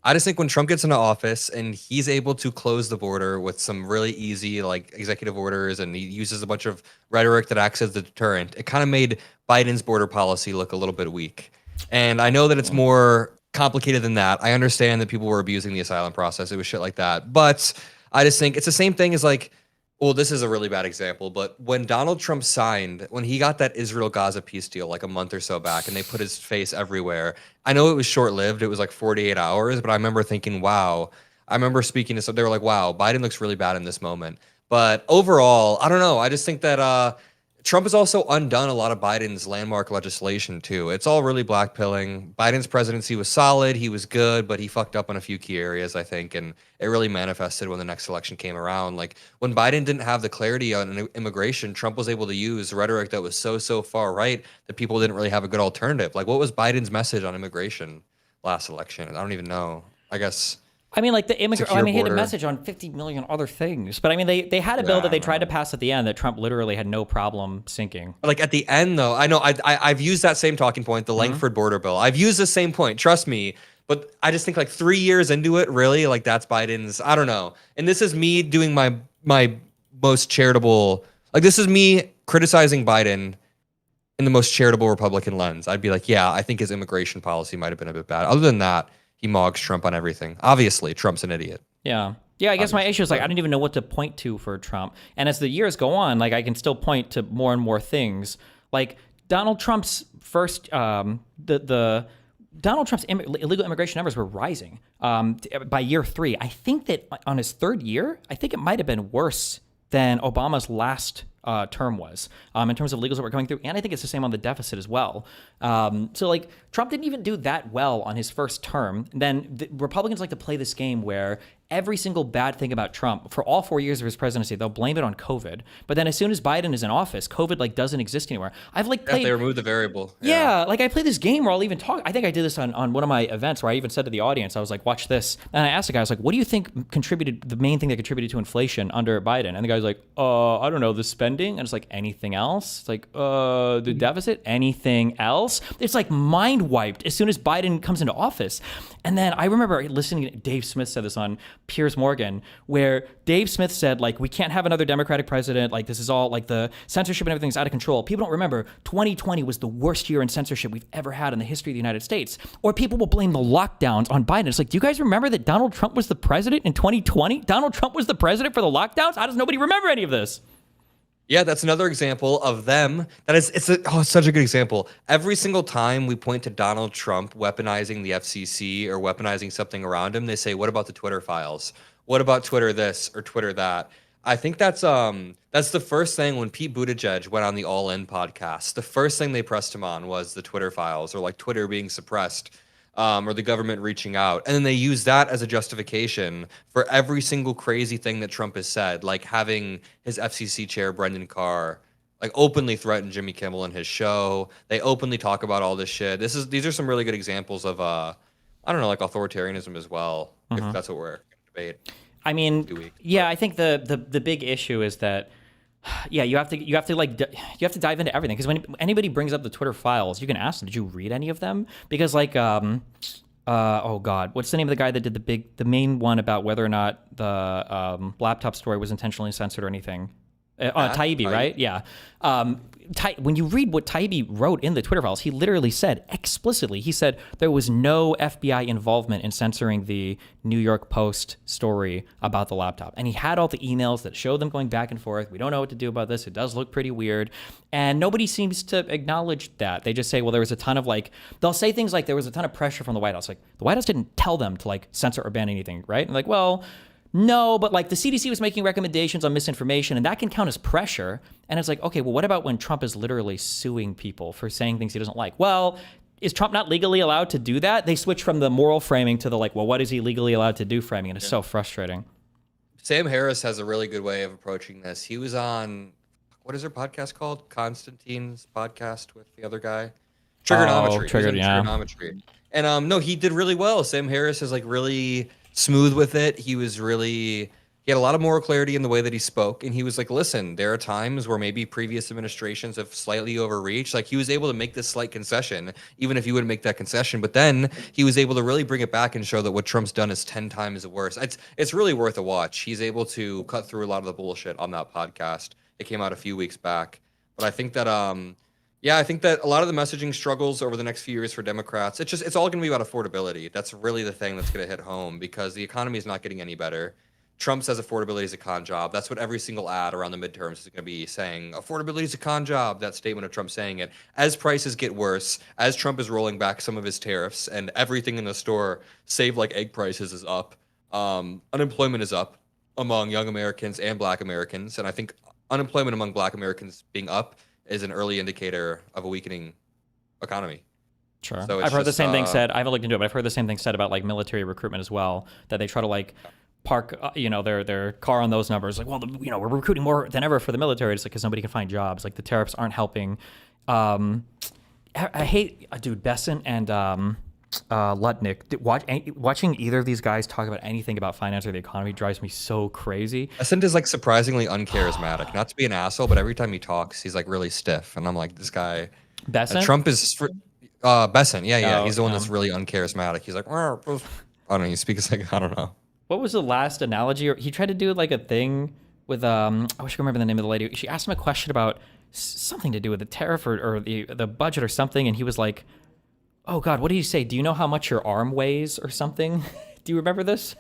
I just think when Trump gets into office and he's able to close the border with some really easy like executive orders and he uses a bunch of rhetoric that acts as the deterrent, it kind of made Biden's border policy look a little bit weak. And I know that it's more complicated than that. I understand that people were abusing the asylum process. It was shit like that. But I just think it's the same thing as like, well, this is a really bad example, but when Donald Trump when he got that Israel-Gaza peace deal like a month or so back and they put his face everywhere, I know it was short-lived. It was like 48 hours, but I remember thinking, wow. I remember speaking to some, they were like, wow, Biden looks really bad in this moment. But overall, I don't know. I just think that Trump has also undone a lot of Biden's landmark legislation too. It's all really blackpilling. Biden's presidency was solid, he was good, but he fucked up on a few key areas, I think, and it really manifested when the next election came around. Like when Biden didn't have the clarity on immigration, Trump was able to use rhetoric that was so far right that people didn't really have a good alternative. Like what was Biden's message on immigration last election? I don't even know. I guess I mean, like the immigrant. secure He had a border. message on 50 million other things, but I mean, they had a bill Yeah, that I they don't tried to know. pass at the end that Trump literally had no problem sinking. Like at the end, though, I know I've used that same talking point, the Langford border bill. I've used the same point, trust me. But I just think like 3 years into it, really, like that's Biden's. I don't know. And this is me doing my most charitable. Like this is me criticizing Biden in the most charitable Republican lens. I'd be like, yeah, I think his immigration policy might have been a bit bad. Other than that, he mogs Trump on everything. Obviously, Trump's an idiot. Yeah. Yeah, I guess my issue is like I don't even know what to point to for Trump. And as the years go on, like I can still point to more and more things. Like Donald Trump's first the Donald Trump's illegal immigration numbers were rising by year 3. I think that on his third year, I think it might have been worse than Obama's last term was in terms of illegals that were coming through. And I think it's the same on the deficit as well. So like Trump didn't even do that well on his first term. Then the Republicans like to play this game where every single bad thing about Trump for all 4 years of his presidency, they'll blame it on COVID. But then as soon as Biden is in office, COVID like doesn't exist anymore. I've like played. They removed the variable. Yeah, like I play this game where I'll even talk. I think I did this on one of my events where I even said to the audience, I was like, watch this. And I asked the guy, I was like, what do you think contributed, the main thing that contributed to inflation under Biden? And the guy was like, I don't know, the spending. And it's like, anything else? It's like, the deficit? Anything else? It's like mind wiped as soon as Biden comes into office. And then I remember listening to Dave Smith said this on Piers Morgan, where Dave Smith said, like, we can't have another Democratic president. Like, this is all, like, the censorship and everything's out of control. People don't remember 2020 was the worst year in censorship we've ever had in the history of the United States. Or people will blame the lockdowns on Biden. It's like, do you guys remember that Donald Trump was the president in 2020? Donald Trump was the president for the lockdowns? How does nobody remember any of this? Yeah, that's another example of them. It's such a good example. Every single time we point to Donald Trump weaponizing the FCC or weaponizing something around him, they say, "What about the Twitter files? What about Twitter this or Twitter that?" I think that's the first thing when Pete Buttigieg went on the All In podcast. The first thing they pressed him on was the Twitter files or like Twitter being suppressed. Or the government reaching out. And then they use that as a justification for every single crazy thing that Trump has said, like having his FCC chair, Brendan Carr, like openly threaten Jimmy Kimmel in his show. They openly talk about all this shit. These are some really good examples of, I don't know, like authoritarianism as well, if that's what we're going to debate. I mean, yeah, I think the big issue is that, yeah, you have to dive into everything, because when anybody brings up the Twitter files, you can ask them, did you read any of them? Because like oh god, what's the name of the guy that did the main one about whether or not the laptop story was intentionally censored or anything? Taibbi, right? Yeah. When you read what Taibbi wrote in the Twitter files, he literally said explicitly, he said there was no FBI involvement in censoring the New York Post story about the laptop. And he had all the emails that showed them going back and forth. We don't know what to do about this. It does look pretty weird. And nobody seems to acknowledge that. They just say, well, there was a ton of they'll say things like there was a ton of pressure from the White House. Like the White House didn't tell them to censor or ban anything, right? And like, well, no, but the CDC was making recommendations on misinformation, and that can count as pressure. And it's like, okay, well, what about when Trump is literally suing people for saying things he doesn't like? Well, is Trump not legally allowed to do that? They switch from the moral framing to the well, what is he legally allowed to do framing? And it's so frustrating. Sam Harris has a really good way of approaching this. He was on, what is her podcast called? Constantine's podcast with the other guy? Trigonometry. Trigonometry. And no, he did really well. Sam Harris is really smooth with it. He had a lot of moral clarity in the way that he spoke. And he was like, listen, there are times where maybe previous administrations have slightly overreached. He was able to make this slight concession, even if he wouldn't make that concession. But then he was able to really bring it back and show that what Trump's done is 10 times worse. It's really worth a watch. He's able to cut through a lot of the bullshit on that podcast. It came out a few weeks back. But I think that, I think that a lot of the messaging struggles over the next few years for Democrats, it's all going to be about affordability. That's really the thing that's going to hit home, because the economy is not getting any better. Trump says affordability is a con job. That's what every single ad around the midterms is going to be saying. Affordability is a con job. That statement of Trump saying it. As prices get worse, as Trump is rolling back some of his tariffs and everything in the store, save egg prices, is up. Unemployment is up among young Americans and Black Americans. And I think unemployment among Black Americans being up is an early indicator of a weakening economy. Sure. So I've heard the same thing said. I haven't looked into it, but I've heard the same thing said about like military recruitment as well, that they try to like park, their car on those numbers. Like, well, we're recruiting more than ever for the military. It's like because nobody can find jobs. Like the tariffs aren't helping. I hate, dude, Besant and Lutnick. Watching either of these guys talk about anything about finance or the economy drives me so crazy. Besant is like surprisingly uncharismatic. Not to be an asshole, but every time he talks, he's like really stiff, and I'm like, this guy. Besant? Trump is Besant. Yeah. Oh, He's the one that's really uncharismatic. He's like, I don't know. He speaks like, I don't know. What was the last analogy? He tried to do like a thing with I wish I could remember the name of the lady. She asked him a question about something to do with the tariff or the budget or something, and he was like, "Oh God, what did he say? Do you know how much your arm weighs or something?" Do you remember this?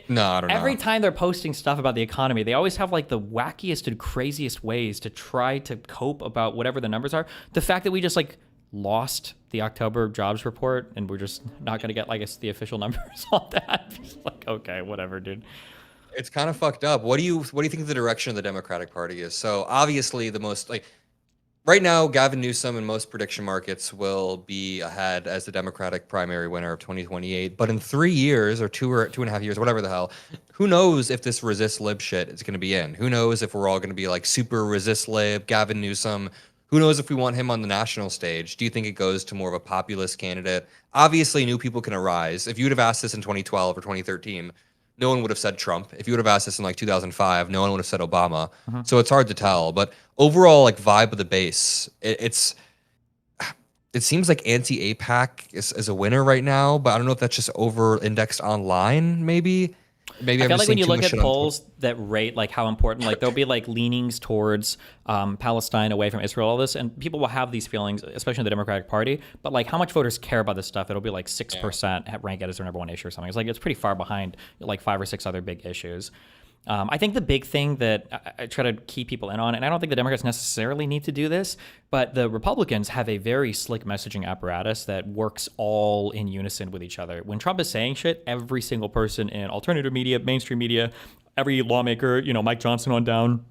No, I don't know. Every time they're posting stuff about the economy, they always have like the wackiest and craziest ways to try to cope about whatever the numbers are. The fact that we just like lost the October jobs report and we're just not going to get, I guess, the official numbers on that. Just like, okay, whatever, dude. It's kind of fucked up. What do you think the direction of the Democratic Party is? So obviously the most right now, Gavin Newsom in most prediction markets will be ahead as the Democratic primary winner of 2028. But in 3 years or 2.5 years, whatever the hell, who knows if this resist lib shit is going to be in? Who knows if we're all going to be like super resist lib, Gavin Newsom? Who knows if we want him on the national stage? Do you think it goes to more of a populist candidate? Obviously, new people can arise. If you would have asked this in 2012 or 2013, no one would have said Trump. If you would have asked this in like 2005, no one would have said Obama. So it's hard to tell. But overall, like vibe of the base, it seems like anti-APAC is a winner right now. But I don't know if that's just over-indexed online, maybe. Maybe I feel like when you look at polls that rate like how important, like there'll be like leanings towards Palestine away from Israel, all this, and people will have these feelings, especially in the Democratic Party. But like how much voters care about this stuff, it'll be like 6% rank it as their number one issue or something. It's like it's pretty far behind like 5 or 6 other big issues. I think the big thing that I try to keep people in on, and I don't think the Democrats necessarily need to do this, but the Republicans have a very slick messaging apparatus that works all in unison with each other. When Trump is saying shit, every single person in alternative media, mainstream media, every lawmaker, Mike Johnson on down,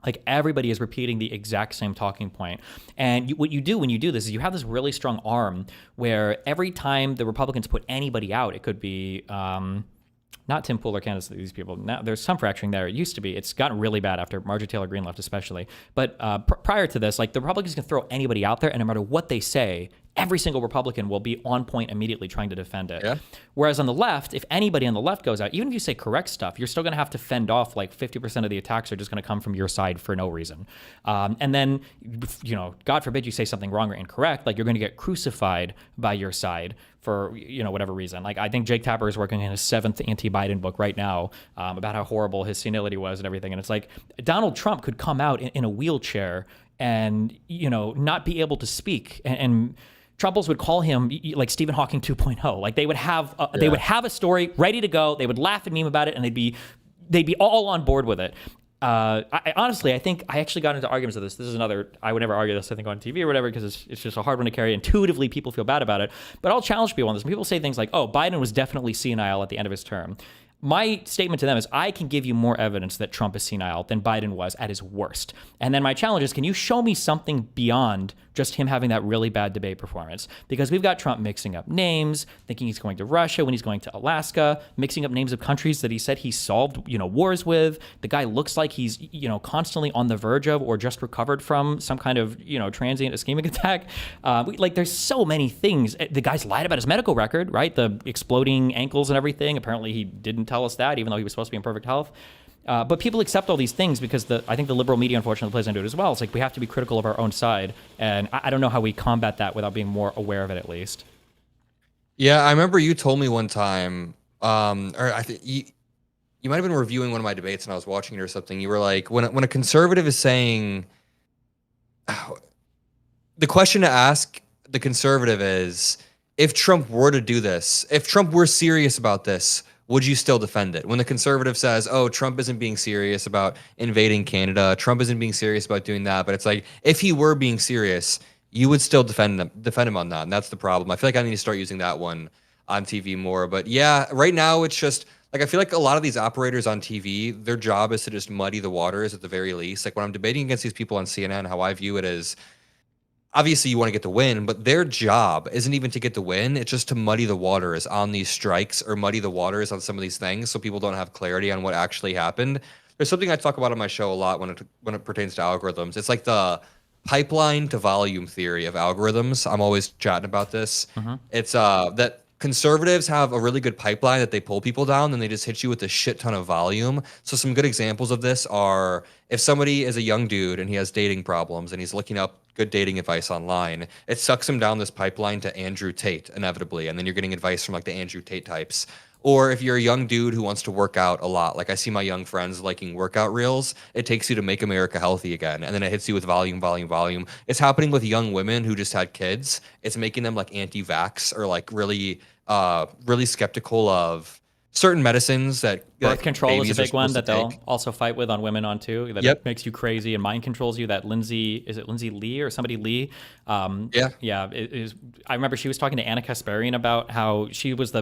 like everybody is repeating the exact same talking point. And what you do when you do this is you have this really strong arm where every time the Republicans put anybody out, it could be... not Tim Pool or Candace, these people. Now there's some fracturing there. It used to be. It's gotten really bad after Marjorie Taylor Greene left, especially. But prior to this, like the Republicans can throw anybody out there, and no matter what they say, every single Republican will be on point immediately trying to defend it. Yeah. Whereas on the left, if anybody on the left goes out, even if you say correct stuff, you're still going to have to fend off like 50% of the attacks are just going to come from your side for no reason. And then, God forbid you say something wrong or incorrect, like you're going to get crucified by your side for, whatever reason. Like I think Jake Tapper is working in his 7th anti-Biden book right now about how horrible his senility was and everything. And it's like Donald Trump could come out in a wheelchair and, not be able to speak and Troubles would call him like Stephen Hawking 2.0. Like they would have a story ready to go. They would laugh and meme about it, and they'd be all on board with it. I think I actually got into arguments of this. This is another. I would never argue this, I think, on TV or whatever, because it's just a hard one to carry. Intuitively, people feel bad about it. But I'll challenge people on this. When people say things like, "Oh, Biden was definitely senile at the end of his term." My statement to them is I can give you more evidence that Trump is senile than Biden was at his worst. And then my challenge is, can you show me something beyond just him having that really bad debate performance? Because we've got Trump mixing up names, thinking he's going to Russia when he's going to Alaska, mixing up names of countries that he said he solved, wars with. The guy looks like he's, constantly on the verge of or just recovered from some kind of, transient ischemic attack. There's so many things. The guy's lied about his medical record, right? The exploding ankles and everything. Apparently he didn't tell us that, even though he was supposed to be in perfect health. But people accept all these things because I think the liberal media, unfortunately, plays into it as well. It's like we have to be critical of our own side. And I don't know how we combat that without being more aware of it, at least. Yeah, I remember you told me one time, or I think you might have been reviewing one of my debates and I was watching it or something. You were like, when a conservative is saying, the question to ask the conservative is, if Trump were to do this, if Trump were serious about this, would you still defend it? When the conservative says, oh, Trump isn't being serious about invading Canada, Trump isn't being serious about doing that, but it's like, if he were being serious, you would still defend him on that, and that's the problem. I feel like I need to start using that one on TV more. But yeah, right now it's just Like, I feel like a lot of these operators on TV, their job is to just muddy the waters at the very least. Like when I'm debating against these people on CNN, how I view it is obviously you want to get the win, but their job isn't even to get the win. It's just to muddy the waters on these strikes or muddy the waters on some of these things so people don't have clarity on what actually happened. There's something I talk about on my show a lot when it pertains to algorithms. It's like the pipeline to volume theory of algorithms. I'm always chatting about this. It's that conservatives have a really good pipeline that they pull people down, and they just hit you with a shit ton of volume. So some good examples of this are if somebody is a young dude and he has dating problems and he's looking up good dating advice online, it sucks him down this pipeline to Andrew Tate inevitably, and then you're getting advice from like the Andrew Tate types. Or if you're a young dude who wants to work out a lot, like I see my young friends liking workout reels, it takes you to Make America Healthy Again. And then it hits you with volume, volume, volume. It's happening with young women who just had kids. It's making them like anti-vax or like really, really skeptical of certain medicines that Birth control is a big one that they'll take. also fight with on Women on too. That it makes you crazy and mind controls you. That Lindsay, is it Lindsay Lee or somebody Lee? Yeah. It is. I remember she was talking to Anna Kasparian about how she was the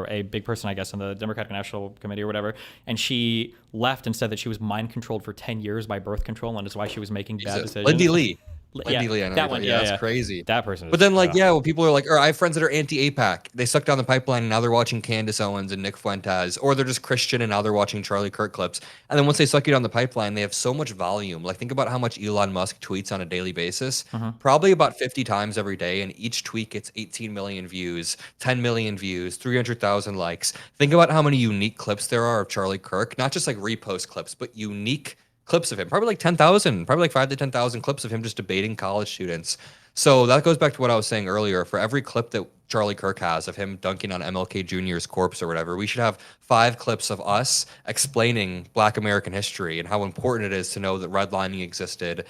a big person, I guess, in the Democratic National Committee or whatever, and she left and said that she was mind controlled for 10 years by birth control, and it's why she was making bad decisions. Lindsay Lee. Yeah, Lee, I know that one. yeah, that's yeah. crazy. That person. But then, like, well, people are like, or I have friends that are anti-APAC. They suck down the pipeline, and now they're watching Candace Owens and Nick Fuentes, or they're just Christian, and now they're watching Charlie Kirk clips. And then once they suck you down the pipeline, they have so much volume. Like, think about how much Elon Musk tweets on a daily basis. Probably about 50 times every day, and each tweet gets 18 million views, 10 million views, 300,000 likes. Think about how many unique clips there are of Charlie Kirk, not just like repost clips, but unique clips of him, probably like 10,000, probably like 5 to 10,000 clips of him just debating college students. So that goes back to what I was saying earlier. For every clip that Charlie Kirk has of him dunking on MLK Jr.'s corpse or whatever, we should have 5 clips of us explaining Black American history and how important it is to know that redlining existed.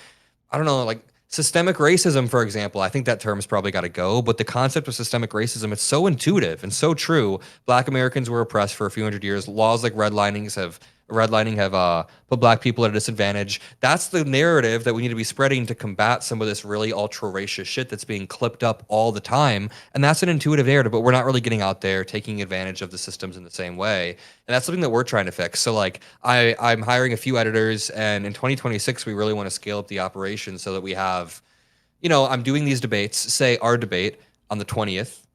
I don't know, like systemic racism, for example. I think that term's probably got to go, but the concept of systemic racism, it's so intuitive and so true. Black Americans were oppressed for a few hundred years. Laws like redlining have put Black people at a disadvantage. That's the narrative that we need to be spreading to combat some of this really ultra-racist shit that's being clipped up all the time. And that's an intuitive narrative, but we're not really getting out there taking advantage of the systems in the same way. And that's something that we're trying to fix. So like I'm hiring a few editors, and in 2026, we really want to scale up the operation so that we have, I'm doing these debates, say our debate on the 20th,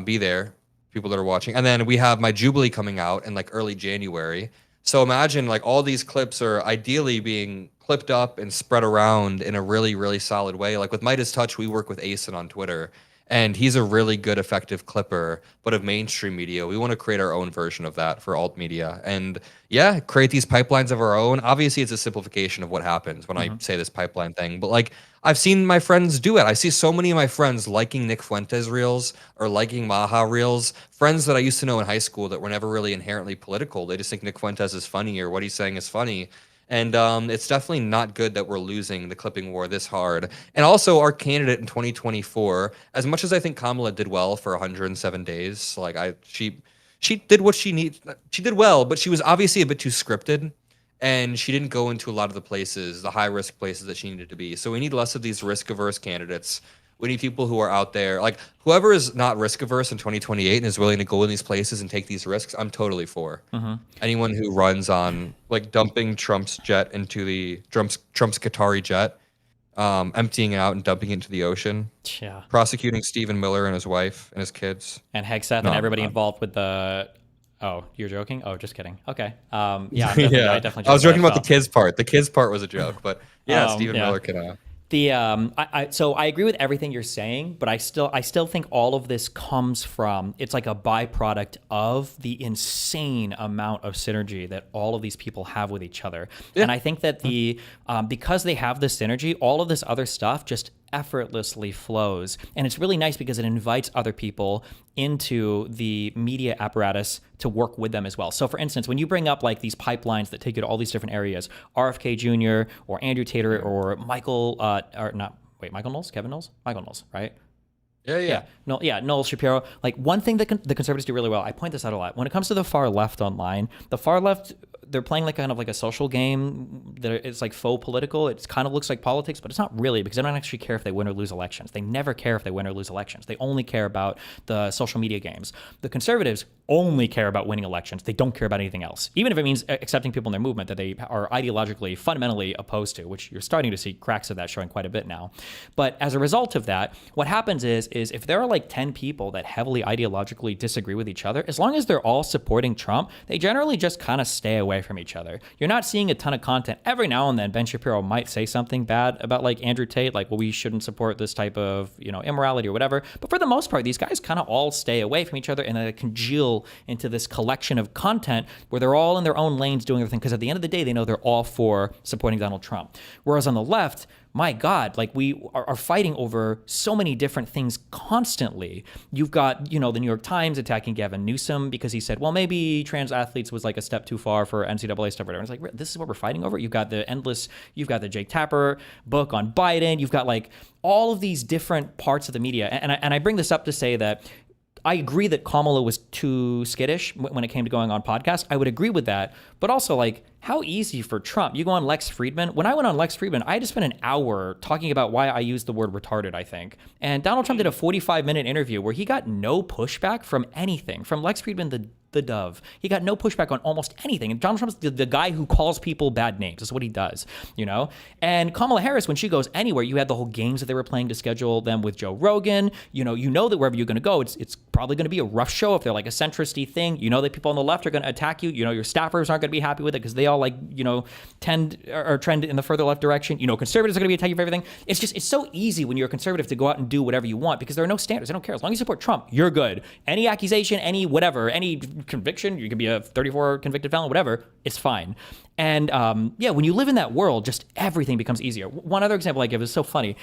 be there, people that are watching. And then we have my Jubilee coming out in like early January. So imagine like all these clips are ideally being clipped up and spread around in a really, really solid way. Like with Midas Touch, we work with Asen on Twitter, and he's a really good, effective clipper, but of mainstream media. We want to create our own version of that for alt media. And yeah, create these pipelines of our own. Obviously, it's a simplification of what happens when I say this pipeline thing, but like I've seen my friends do it. I see so many of my friends liking Nick Fuentes reels or liking Maha reels. Friends that I used to know in high school that were never really inherently political. They just think Nick Fuentes is funny or what he's saying is funny. And it's definitely not good that we're losing the clipping war this hard. And also our candidate in 2024, as much as I think Kamala did well for 107 days, like she did what she needed. She did well, but she was obviously a bit too scripted. And she didn't go into a lot of the places, the high-risk places that she needed to be. So we need less of these risk-averse candidates. We need people who are out there. Like, whoever is not risk-averse in 2028 and is willing to go in these places and take these risks, I'm totally for. Anyone who runs on, like, dumping Trump's jet into Trump's Qatari jet, emptying it out and dumping it into the ocean. Yeah. Prosecuting Stephen Miller and his wife and his kids. And Hegseth and everybody involved with the... Oh, you're joking? Oh, just kidding. Okay. Yeah. I definitely. I was joking about the kids part. The kids part was a joke, but yeah, Stephen Miller can. So I agree with everything you're saying, but I still think all of this comes from, it's like a byproduct of the insane amount of synergy that all of these people have with each other. Yeah. And I think that because they have this synergy, all of this other stuff just effortlessly flows. And it's really nice because it invites other people into the media apparatus to work with them as well. So for instance, when you bring up like these pipelines that take you to all these different areas, RFK Jr. or Andrew Tater or Michael Knowles, Kevin Knowles? Michael Knowles, right? Yeah. Noel Shapiro. Like one thing that the conservatives do really well, I point this out a lot. When it comes to the far left online, the far left, they're playing like kind of like a social game that it's like faux political. It kind of looks like politics, but it's not really, because they don't actually care if they win or lose elections. They never care if they win or lose elections. They only care about the social media games. The conservatives only care about winning elections. They don't care about anything else, even if it means accepting people in their movement that they are ideologically fundamentally opposed to, which you're starting to see cracks of that showing quite a bit now. But as a result of that, what happens is if there are like 10 people that heavily ideologically disagree with each other, as long as they're all supporting Trump, they generally just kind of stay away from each other. You're not seeing a ton of content. Every now and then Ben Shapiro might say something bad about like Andrew Tate, like, well, we shouldn't support this type of, immorality or whatever. But for the most part, these guys kind of all stay away from each other, and they congeal into this collection of content where they're all in their own lanes doing everything, because at the end of the day, they know they're all for supporting Donald Trump. Whereas on the left, my God, like we are fighting over so many different things constantly. You've got, the New York Times attacking Gavin Newsom because he said, well, maybe trans athletes was like a step too far for NCAA stuff or whatever. It's like, this is what we're fighting over. You've got the Jake Tapper book on Biden. You've got like all of these different parts of the media. And I bring this up to say that I agree that Kamala was too skittish when it came to going on podcasts. I would agree with that. But also, like, how easy for Trump. You go on Lex Fridman. When I went on Lex Fridman, I had to spend an hour talking about why I used the word retarded, I think. And Donald Trump did a 45-minute interview where he got no pushback from anything. From Lex Fridman, the dove. He got no pushback on almost anything. And Donald Trump's the guy who calls people bad names. That's what he does, And Kamala Harris, when she goes anywhere, you had the whole games that they were playing to schedule them with Joe Rogan. You know that wherever you're going to go, it's probably going to be a rough show if they're like a centrist-y thing. You know that people on the left are going to attack you. Your staffers aren't going to be happy with it because they all trend in the further left direction. Conservatives are going to be attacking you for everything. It's so easy when you're a conservative to go out and do whatever you want because there are no standards. They don't care. As long as you support Trump, you're good. Any accusation, any whatever, any conviction, you could be a 34 convicted felon, whatever, it's fine. And when you live in that world, just everything becomes easier. One other example I give is so funny.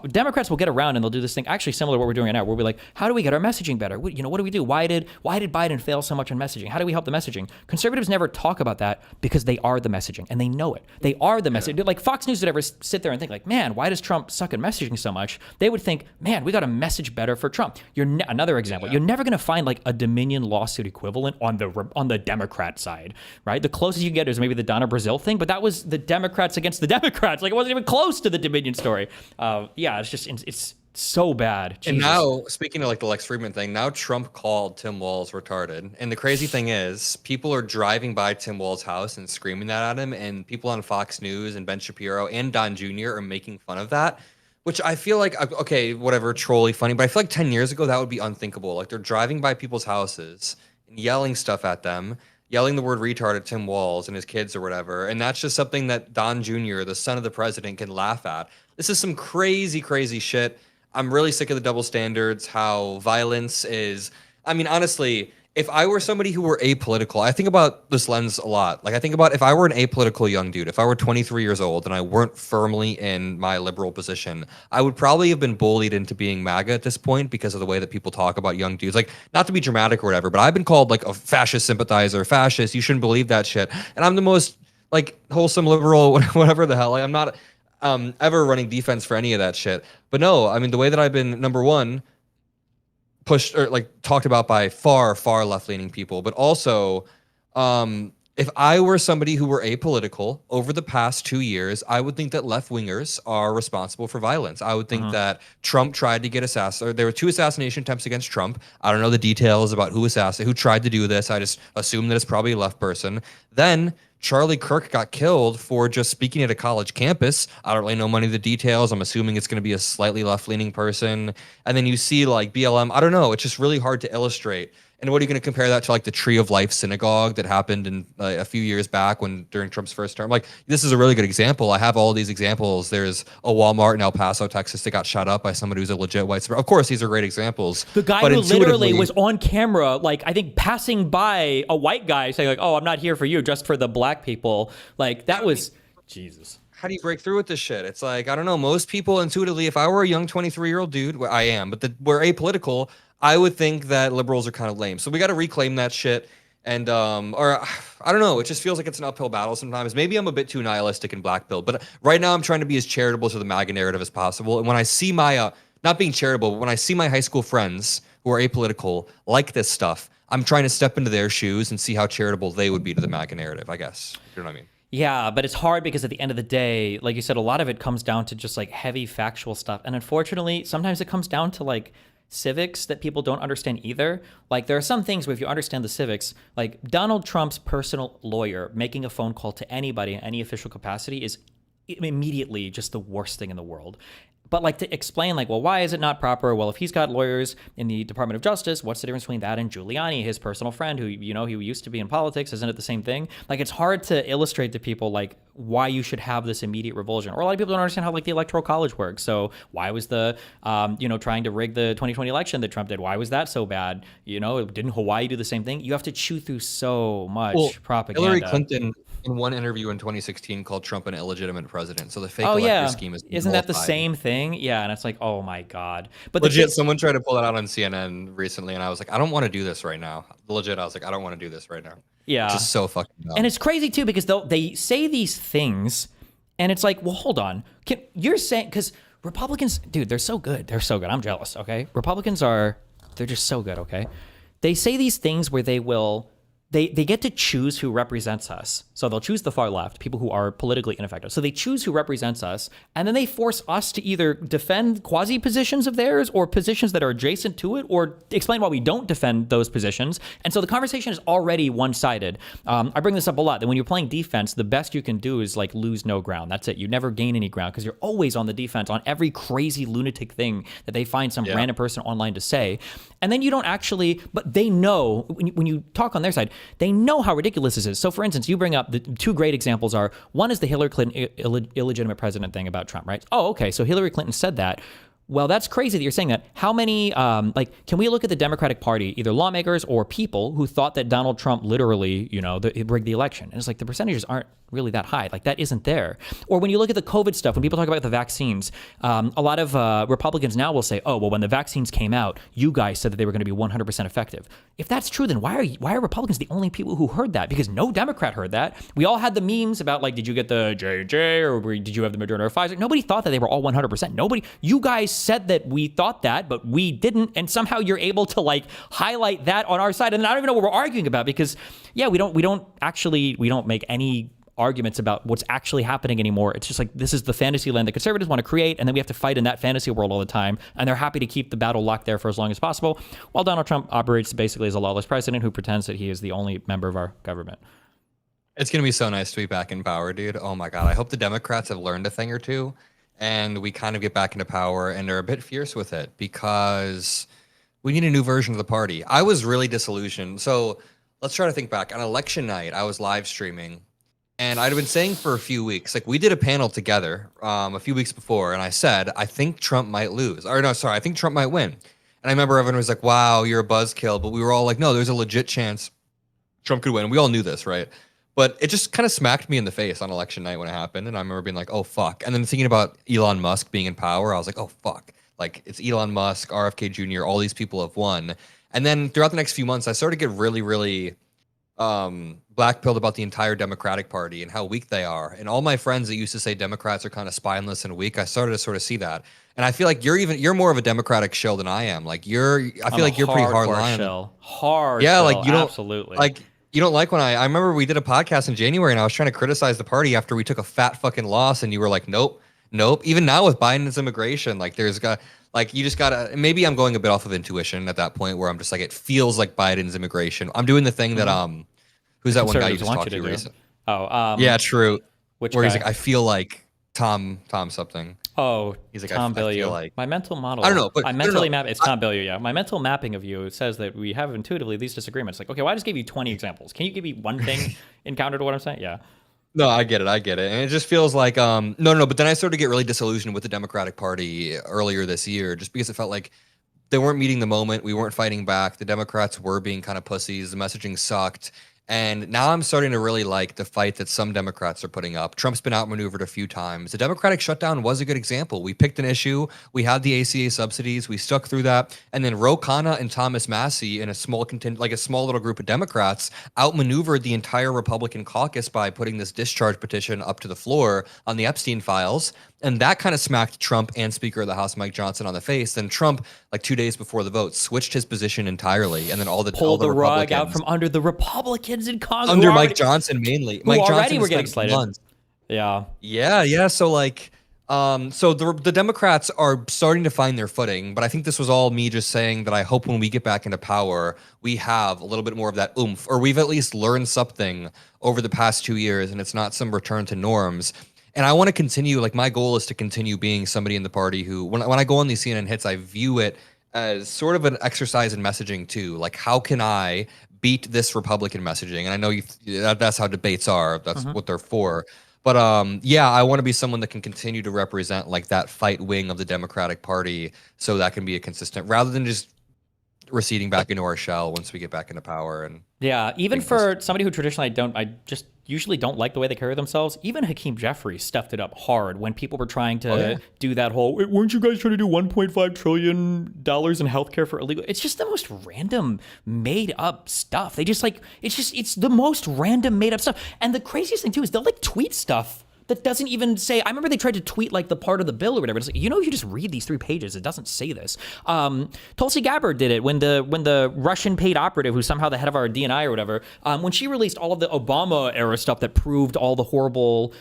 Democrats will get around and they'll do this thing actually similar to what we're doing right now, where we're like, how do we get our messaging better? What do we do? Why did Biden fail so much on messaging? How do we help the messaging? Conservatives never talk about that because they are the messaging and they know it. They are the message. Like Fox News would ever sit there and think like, man, why does Trump suck at messaging so much? They would think, man, we got to message better for Trump. Another example. You're never going to find like a Dominion lawsuit equivalent on the Democrat side, right? The closest you get is maybe the Donna Brazile thing, but that was the Democrats against the Democrats. Like it wasn't even close to the Dominion story. It's so bad. Jesus. And now, speaking of like the Lex Fridman thing, now Trump called Tim Walz retarded. And the crazy thing is, people are driving by Tim Walz's house and screaming that at him, and people on Fox News and Ben Shapiro and Don Jr. are making fun of that, which I feel like, okay, whatever, trolly funny, but I feel like 10 years ago, that would be unthinkable. Like they're driving by people's houses and yelling stuff at them, yelling the word retard at Tim Walz and his kids or whatever. And that's just something that Don Jr., the son of the president, can laugh at. This is some crazy, crazy shit. I'm really sick of the double standards, how violence is. I mean, honestly, if I were somebody who were apolitical, I think about this lens a lot. Like I think about if I were an apolitical young dude, if I were 23 years old and I weren't firmly in my liberal position, I would probably have been bullied into being MAGA at this point because of the way that people talk about young dudes. Like, not to be dramatic or whatever, but I've been called like a fascist sympathizer, fascist, you shouldn't believe that shit. And I'm the most like wholesome liberal, whatever the hell. Like I'm not ever running defense for any of that shit. But no, I mean, the way that I've been, number one, pushed or like talked about by far, far left-leaning people, but also if I were somebody who were apolitical over the past 2 years, I would think that left-wingers are responsible for violence. I would think that Trump tried to get assassinated. There were 2 assassination attempts against Trump. I don't know the details about who tried to do this. I just assume that it's probably a left person. Then Charlie Kirk got killed for just speaking at a college campus. I don't really know many of the details. I'm assuming it's going to be a slightly left-leaning person. And then you see like BLM. I don't know. It's just really hard to illustrate. And what are you going to compare that to, like the Tree of Life synagogue that happened in a few years back during Trump's first term? Like, this is a really good example. I have all these examples. There's a Walmart in El Paso, Texas that got shot up by somebody who's a legit white supremacist. Of course, these are great examples. The guy who literally was on camera, like, I think passing by a white guy saying like, oh, I'm not here for you, just for the black people. Like, that was, Jesus. How do you break through with this shit? It's like, I don't know, most people intuitively, if I were a young 23-year-old dude, well, I am, but we're apolitical, I would think that liberals are kind of lame. So we got to reclaim that shit. And, or I don't know, it just feels like it's an uphill battle sometimes. Maybe I'm a bit too nihilistic and black-pilled, but right now I'm trying to be as charitable to the MAGA narrative as possible. And when I see my, not being charitable, but when I see my high school friends who are apolitical like this stuff, I'm trying to step into their shoes and see how charitable they would be to the MAGA narrative, I guess. You know what I mean? Yeah, but it's hard because at the end of the day, like you said, a lot of it comes down to just like heavy factual stuff. And unfortunately, sometimes it comes down to like civics that people don't understand either. Like, there are some things where if you understand the civics, like Donald Trump's personal lawyer making a phone call to anybody in any official capacity is immediately just the worst thing in the world. But like to explain like, well, why is it not proper? Well, if he's got lawyers in the Department of Justice, what's the difference between that and Giuliani, his personal friend who, you know, he used to be in politics? Isn't it the same thing? Like, it's hard to illustrate to people like why you should have this immediate revulsion. Or a lot of people don't understand how like the Electoral College works. So why was the, trying to rig the 2020 election that Trump did? Why was that so bad? You know, didn't Hawaii do the same thing? You have to chew through so much propaganda. Hillary Clinton, in one interview in 2016, called Trump an illegitimate president. So the fake electoral scheme isn't that the same thing? Yeah, and it's like, oh my god. But legit, someone tried to pull that out on CNN recently, and I was like, I don't want to do this right now. Legit, I was like, I don't want to do this right now. Yeah, it's just so fucking dumb. And it's crazy too because they say these things, and it's like, well, hold on, you're saying because Republicans, dude, they're so good. They're so good. I'm jealous. Okay, Republicans they're just so good. Okay, they say these things where they will. They get to choose who represents us. So they'll choose the far left, people who are politically ineffective. So they choose who represents us, and then they force us to either defend quasi positions of theirs or positions that are adjacent to it, or explain why we don't defend those positions. And so the conversation is already one-sided. I bring this up a lot, that when you're playing defense, the best you can do is like lose no ground. That's it. You never gain any ground because you're always on the defense on every crazy lunatic thing that they find some random person online to say. And then you don't actually, but they know, when you talk on their side, they know how ridiculous this is. So for instance, you bring up the two great examples are, one is the Hillary Clinton illegitimate president thing about Trump, right? Oh, okay, so Hillary Clinton said that. Well, that's crazy that you're saying that. How many, can we look at the Democratic Party, either lawmakers or people who thought that Donald Trump literally, rigged the election? And it's like the percentages aren't really that high. Like, that isn't there. Or when you look at the COVID stuff, when people talk about the vaccines, a lot of Republicans now will say, oh, well, when the vaccines came out, you guys said that they were going to be 100% effective. If that's true, then why are Republicans the only people who heard that? Because no Democrat heard that. We all had the memes about, like, did you get the J&J or did you have the Moderna or Pfizer? Nobody thought that they were all 100%. You guys said that we thought that, but we didn't. And somehow you're able to like highlight that on our side. And I don't even know what we're arguing about because, yeah, we don't make any arguments about what's actually happening anymore. It's just like, this is the fantasy land that conservatives want to create, and then we have to fight in that fantasy world all the time, and they're happy to keep the battle locked there for as long as possible, while Donald Trump operates basically as a lawless president who pretends that he is the only member of our government. It's going to be so nice to be back in power, dude. Oh my God. I hope the Democrats have learned a thing or two, and we kind of get back into power, and they're a bit fierce with it, because we need a new version of the party. I was really disillusioned. So let's try to think back. On election night, I was live streaming, and I'd been saying for a few weeks, like, we did a panel together a few weeks before, and I said, I think Trump might lose. Or no, sorry, I think Trump might win. And I remember everyone was like, wow, you're a buzzkill. But we were all like, no, there's a legit chance Trump could win. We all knew this, right? But it just kind of smacked me in the face on election night when it happened. And I remember being like, oh, fuck. And then thinking about Elon Musk being in power, I was like, oh, fuck. Like, it's Elon Musk, RFK Jr., all these people have won. And then throughout the next few months, I started to get really, really blackpilled about the entire Democratic Party and how weak they are. And all my friends that used to say Democrats are kind of spineless and weak, I started to sort of see that. And I feel like you're more of a Democratic shill than I am. Like, I feel like you're pretty hard line. Yeah, like, you don't, absolutely. Like, you don't like when I remember we did a podcast in January and I was trying to criticize the party after we took a fat fucking loss, and you were like, nope. Even now with Biden's immigration, like, you just gotta, maybe I'm going a bit off of intuition at that point where I'm just like, it feels like Biden's immigration. I'm doing the thing that, who's that one guy you just talked to recently? Yeah, true. Where he's like, I feel like Tom something. Oh, he's like, Tom I feel Bilyeu. like My mental model. I don't know, but I mentally map. It's Tom Bilyeu, yeah. My mental mapping of you says that we have intuitively these disagreements. Like, okay, well, I just gave you 20 examples. Can you give me one thing in counter to what I'm saying? Yeah. No, I get it. And it just feels like, no. But then I started to get really disillusioned with the Democratic Party earlier this year, just because it felt like they weren't meeting the moment. We weren't fighting back. The Democrats were being kind of pussies. The messaging sucked. And now I'm starting to really like the fight that some Democrats are putting up. Trump's been outmaneuvered a few times. The Democratic shutdown was a good example. We picked an issue. We had the ACA subsidies. We stuck through that. And then Ro Khanna and Thomas Massie in a small little group of Democrats outmaneuvered the entire Republican caucus by putting this discharge petition up to the floor on the Epstein files. And that kind of smacked Trump and Speaker of the House Mike Johnson on the face. Then Trump, like 2 days before the vote, switched his position entirely, and then pulled the rug out from under the Republicans in Congress. Under Mike Johnson mainly. Mike Johnson were getting slated. Yeah. So like, So the Democrats are starting to find their footing, but I think this was all me just saying that I hope when we get back into power, we have a little bit more of that oomph, or we've at least learned something over the past 2 years, and it's not some return to norms. And I want to continue, like my goal is to continue being somebody in the party who, when I go on these CNN hits, I view it as sort of an exercise in messaging too. Like, how can I beat this Republican messaging? And I know that's how debates are. That's what they're for. But yeah, I want to be someone that can continue to represent like that fight wing of the Democratic Party, so that can be a consistent, rather than just receding back into our shell once we get back into power. And yeah, even for somebody who traditionally I just usually don't like the way they carry themselves. Even Hakeem Jeffries stuffed it up hard when people were trying to do that whole, weren't you guys trying to do $1.5 trillion in healthcare for illegal? It's just the most random made up stuff. They just like, it's the most random made up stuff. And the craziest thing too is they'll like tweet stuff that doesn't even say. I remember they tried to tweet like the part of the bill or whatever. It's like, you just read these 3 pages, it doesn't say this. Tulsi Gabbard did it when the Russian paid operative, who's somehow the head of our DNI or whatever, when she released all of the Obama era stuff that proved all the horrible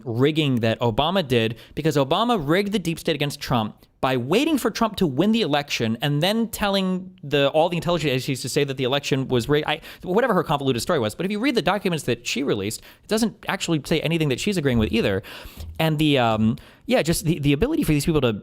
rigging that Obama did, because Obama rigged the deep state against Trump by waiting for Trump to win the election and then telling all the intelligence agencies to say that the election was rigged. Whatever her convoluted story was. But if you read the documents that she released, it doesn't actually say anything that she's agreeing with either. And just the ability for these people to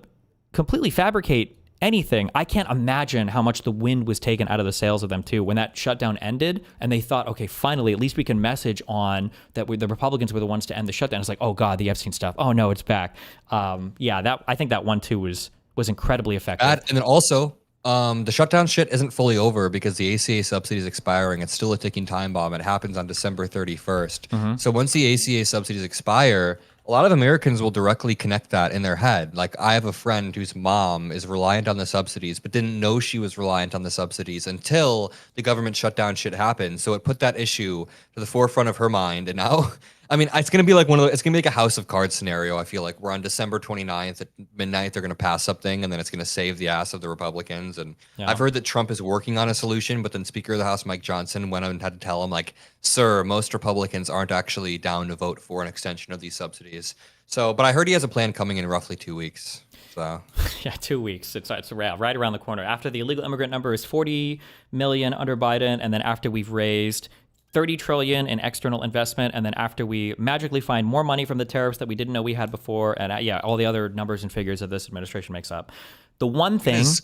completely fabricate anything. I can't imagine how much the wind was taken out of the sails of them too when that shutdown ended and they thought, okay, finally, at least we can message on that the Republicans were the ones to end the shutdown. It's like, oh God, the Epstein stuff. Oh no, it's back. I think that one too was incredibly effective. And then also, the shutdown shit isn't fully over because the ACA subsidy is expiring. It's still a ticking time bomb. It happens on December 31st. So once the ACA subsidies expire, a lot of Americans will directly connect that in their head. Like, I have a friend whose mom is reliant on the subsidies, but didn't know she was reliant on the subsidies until the government shutdown shit happened. So it put that issue to the forefront of her mind. And now, I mean, it's going to be like it's going to be like a House of Cards scenario. I feel like we're on December 29th at midnight, they're going to pass something, and then it's going to save the ass of the Republicans. And I've heard that Trump is working on a solution, but then Speaker of the House Mike Johnson went and had to tell him, like, sir, most Republicans aren't actually down to vote for an extension of these subsidies. So, but I heard he has a plan coming in roughly 2 weeks. So yeah, 2 weeks. It's right around the corner. After the illegal immigrant number is 40 million under Biden, and then after we've raised 30 trillion in external investment, and then after we magically find more money from the tariffs that we didn't know we had before, and all the other numbers and figures that this administration makes up. The one thing, look at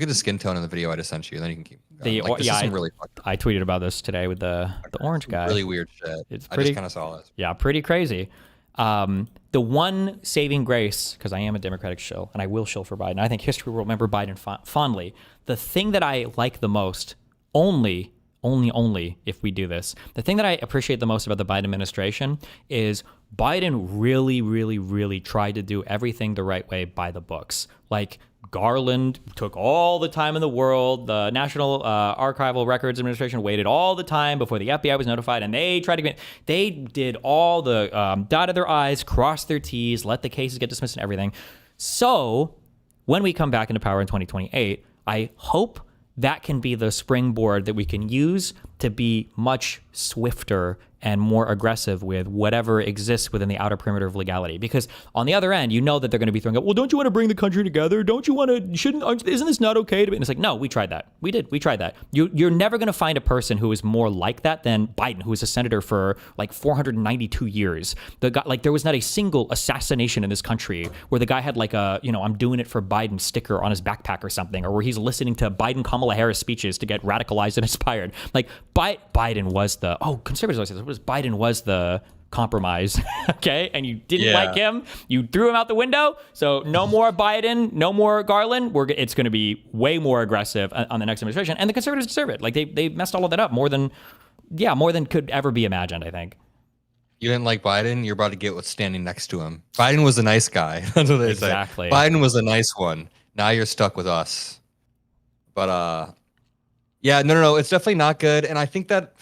the skin tone in the video I just sent you. Then you can keep going. I tweeted about this today with the orange guy. Really weird shit. I just kind of saw it. Yeah, pretty crazy. The one saving grace, because I am a Democratic shill, and I will shill for Biden. I think history will remember Biden fondly. The thing that I like the most, only if we do this, the thing that I appreciate the most about the Biden administration is Biden really, really, really tried to do everything the right way by the books. Like, Garland took all the time in the world. The National Archival Records Administration waited all the time before the FBI was notified, and they did all the dotted their I's, crossed their T's, let the cases get dismissed and everything. So when we come back into power in 2028, I hope that can be the springboard that we can use to be much swifter and more aggressive with whatever exists within the outer perimeter of legality. Because on the other end, you know that they're going to be throwing up, well, don't you want to bring the country together? Don't you want to, isn't this not okay? And it's like, no, we tried that. We tried that. You're never going to find a person who is more like that than Biden, who was a senator for like 492 years. The guy, like, there was not a single assassination in this country where the guy had like a, I'm doing it for Biden sticker on his backpack or something, or where he's listening to Biden Kamala Harris speeches to get radicalized and inspired. Like, Biden was conservatives always say this, Biden was the compromise, okay? And you didn't like him. You threw him out the window. So no more Biden, no more Garland. It's going to be way more aggressive on the next administration. And the conservatives deserve it. Like, they messed all of that up more than could ever be imagined, I think. You didn't like Biden, you're about to get what's standing next to him. Biden was a nice guy. That's what they say. Exactly. Biden was a nice one. Now you're stuck with us. But no, it's definitely not good. And I think that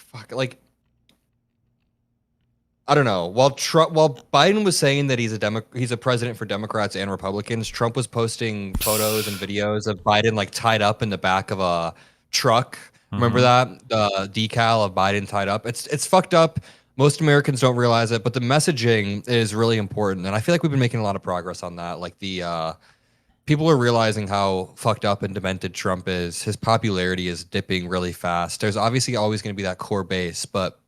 I don't know. While Biden was saying that he's a president for Democrats and Republicans, Trump was posting photos and videos of Biden like tied up in the back of a truck. Remember that? The decal of Biden tied up. It's fucked up. Most Americans don't realize it, but the messaging is really important. And I feel like we've been making a lot of progress on that. Like people are realizing how fucked up and demented Trump is. His popularity is dipping really fast. There's obviously always going to be that core base, but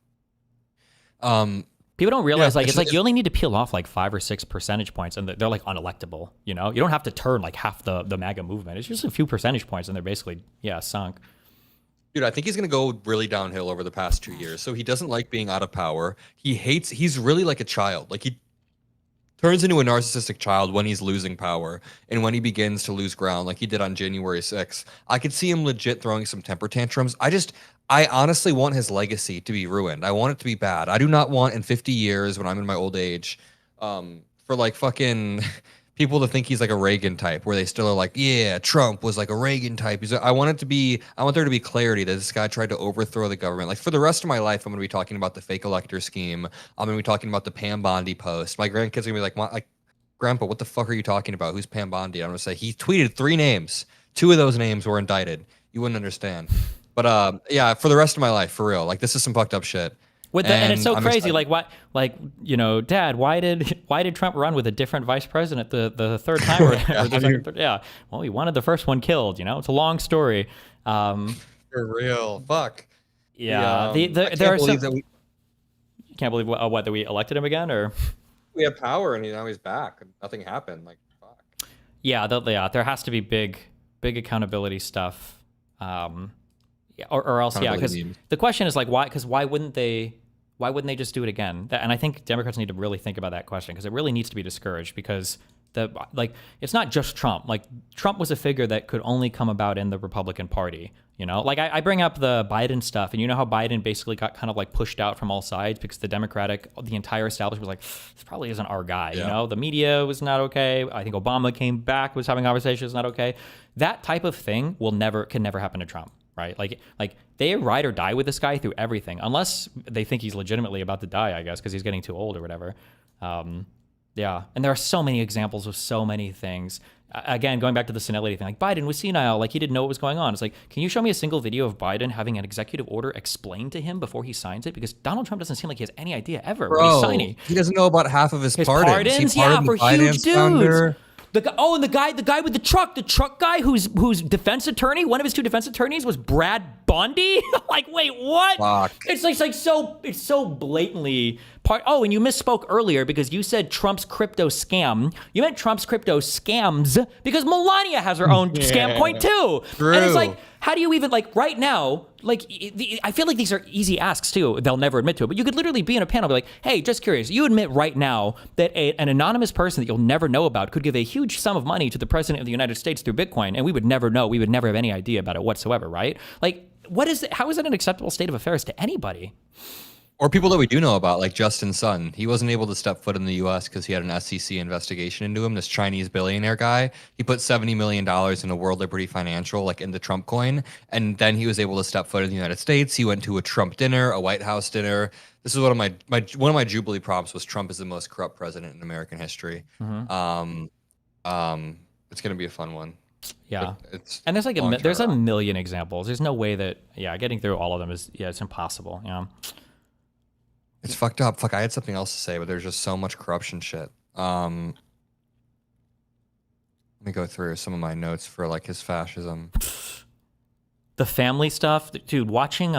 people don't realize it's like you only need to peel off like 5 or 6 percentage points and they're like unelectable. You know, you don't have to turn like half the MAGA movement. It's just a few percentage points and they're basically sunk. Dude, I think he's going to go really downhill over the past 2 years. So he doesn't like being out of power. He's really like a child. Like he turns into a narcissistic child when he's losing power and when he begins to lose ground like he did on January 6th. I could see him legit throwing some temper tantrums. I honestly want his legacy to be ruined. I want it to be bad. I do not want in 50 years when I'm in my old age for like fucking people to think he's like a Reagan type where they still are like, yeah, Trump was like a Reagan type. I want there to be clarity that this guy tried to overthrow the government. Like for the rest of my life, I'm going to be talking about the fake elector scheme. I'm going to be talking about the Pam Bondi post. My grandkids are going to be like, Grandpa, what the fuck are you talking about? Who's Pam Bondi? I'm going to say he tweeted 3 names. 2 of those names were indicted. You wouldn't understand. But yeah, for the rest of my life, for real. Like this is some fucked up shit. And it's so crazy. Like why? Like Dad, why did Trump run with a different vice president the third time? Well, he wanted the first one killed. It's a long story. For real. Fuck. Yeah. There are some. You can't believe that we elected him again, or we have power and now he's back and nothing happened. Like fuck. Yeah. There has to be big accountability stuff. Or else, because the question is like, why? Because why wouldn't they just do it again? And I think Democrats need to really think about that question because it really needs to be discouraged because it's not just Trump. Like Trump was a figure that could only come about in the Republican Party. Like I bring up the Biden stuff, and you know how Biden basically got kind of like pushed out from all sides because the entire establishment was like, this probably isn't our guy. Yeah. The media was not okay. I think Obama came back, was having conversations, not okay. That type of thing can never happen to Trump. Right? Like they ride or die with this guy through everything, unless they think he's legitimately about to die, I guess, because he's getting too old or whatever. Yeah. And there are so many examples of so many things. Again, going back to the senility thing, like Biden was senile, like he didn't know what was going on. It's like, can you show me a single video of Biden having an executive order explained to him before he signs it? Because Donald Trump doesn't seem like he has any idea ever when he's signing. He doesn't know about half of his pardons. Yeah, for huge dudes. The guy with the truck guy whose defense attorney, one of his 2 defense attorneys was Brad Bondi. Like, wait, what? Fuck. It's so blatantly part. Oh, and you misspoke earlier because you said Trump's crypto scam. You meant Trump's crypto scams because Melania has her own scam coin too. True. And it's like, how do you even right now? Like, I feel like these are easy asks too. They'll never admit to it, but you could literally be in a panel, be like, "Hey, just curious. You admit right now that an anonymous person that you'll never know about could give a huge sum of money to the president of the United States through Bitcoin, and we would never know. We would never have any idea about it whatsoever, right? Like, how is that an acceptable state of affairs to anybody?" Or people that we do know about, like Justin Sun. He wasn't able to step foot in the U.S. because he had an SEC investigation into him, this Chinese billionaire guy. He put $70 million into World Liberty Financial, like into Trump coin. And then he was able to step foot in the United States. He went to a Trump dinner, a White House dinner. This is one of my Jubilee props was Trump is the most corrupt president in American history. Mm-hmm. It's going to be a fun one. Yeah. And there's there's a million examples. There's no way that, getting through all of them it's impossible. It's fucked up. Fuck, I had something else to say, but there's just so much corruption shit. Let me go through some of my notes for like his fascism. The family stuff, dude. Watching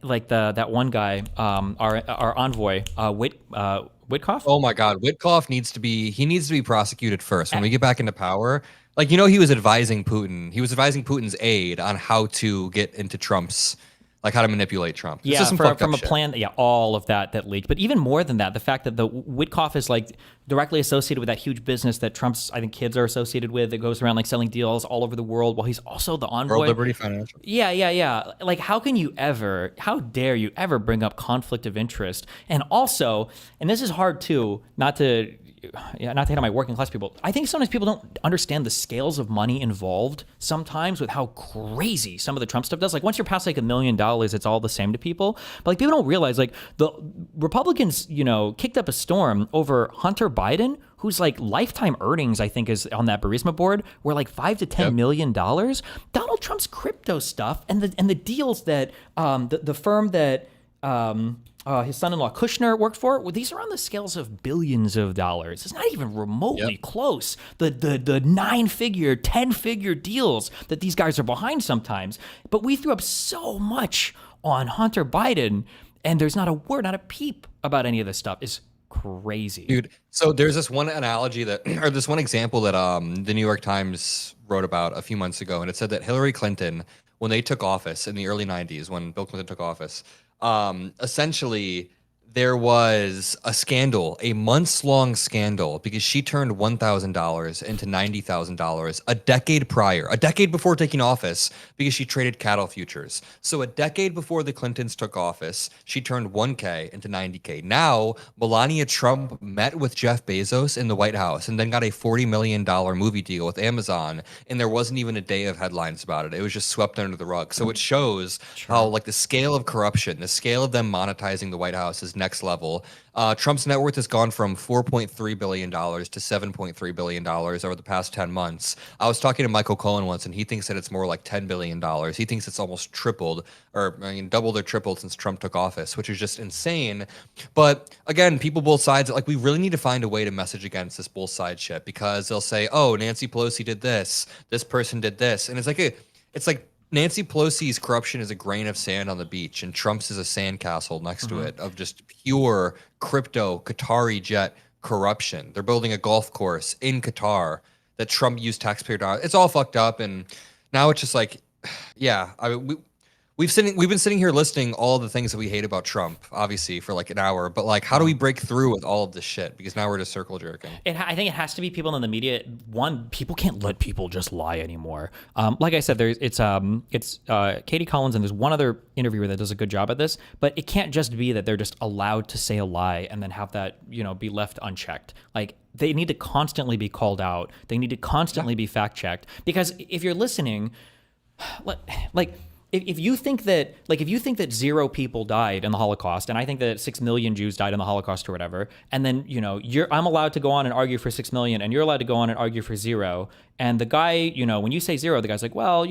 like that one guy, our envoy, Witkoff. Oh my God, Witkoff needs to be prosecuted first. When we get back into power, like he was advising Putin. He was advising Putin's aide on how to get into Trump's. Like how to manipulate Trump. From a plan. Yeah, all of that leaked. But even more than that, the fact that the Witkoff is like directly associated with that huge business that Trump's, I think, kids are associated with. That goes around like selling deals all over the world while he's also the envoy. World Liberty Financial. Yeah. Like how dare you ever bring up conflict of interest? And also, and this is hard too, not to hit on my working class people. I think sometimes people don't understand the scales of money involved sometimes with how crazy some of the Trump stuff does. Like once you're past like $1 million, it's all the same to people. But like people don't realize like the Republicans, kicked up a storm over Hunter Biden, whose like lifetime earnings, I think, is on that Burisma board were like $5 to $10 million. Donald Trump's crypto stuff and the deals that the firm that his son-in-law Kushner worked for. Well, these are on the scales of billions of dollars. It's not even remotely close. The 9-figure, 10-figure deals that these guys are behind sometimes. But we threw up so much on Hunter Biden, and there's not a word, not a peep about any of this stuff. It's crazy, dude. So there's this one analogy that, or this one example that the New York Times wrote about a few months ago, and it said that Hillary Clinton, when they took office in the early 90s, when Bill Clinton took office, essentially there was a scandal, a months-long scandal, because she turned $1,000 into $90,000 a decade prior, a decade before taking office, because she traded cattle futures. So a decade before the Clintons took office, she turned 1K into 90K. Now, Melania Trump met with Jeff Bezos in the White House and then got a $40 million movie deal with Amazon, and there wasn't even a day of headlines about it. It was just swept under the rug. So it shows how, like, the scale of corruption, the scale of them monetizing the White House is next level. Trump's net worth has gone from $4.3 billion to $7.3 billion over the past 10 months. I was talking to Michael Cohen once, and he thinks that it's more like $10 billion. He thinks it's almost tripled, or I mean, doubled or tripled since Trump took office, which is just insane. But again, people both sides, like, we really need to find a way to message against this both side shit, because they'll say, oh, Nancy Pelosi did this person did this. And it's like Nancy Pelosi's corruption is a grain of sand on the beach, and Trump's is a sandcastle next to it of just pure crypto Qatari jet corruption. They're building a golf course in Qatar that Trump used taxpayer dollars. It's all fucked up, and now it's just like, yeah. I mean, we've been sitting here listing all the things that we hate about Trump, obviously, for like an hour. But like, how do we break through with all of this shit? Because now we're just circle jerking. I think it has to be people in the media. One, people can't let people just lie anymore. Like I said, it's Katie Collins, and there's one other interviewer that does a good job at this. But it can't just be that they're just allowed to say a lie and then have that, be left unchecked. Like, they need to constantly be called out. They need to constantly be fact checked. Because if you're listening, like. If you think that 0 people died in the Holocaust, and I think that 6 million Jews died in the Holocaust or whatever, and then I'm allowed to go on and argue for 6 million, and you're allowed to go on and argue for 0, and the guy, when you say 0, the guy's like, well,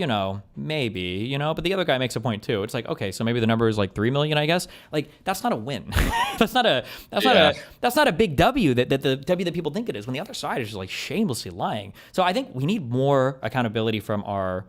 maybe, but the other guy makes a point too. It's like, okay, so maybe the number is like 3 million, I guess. Like, that's not a win. that's not a big W that the W that people think it is, when the other side is just like shamelessly lying. So I think we need more accountability from our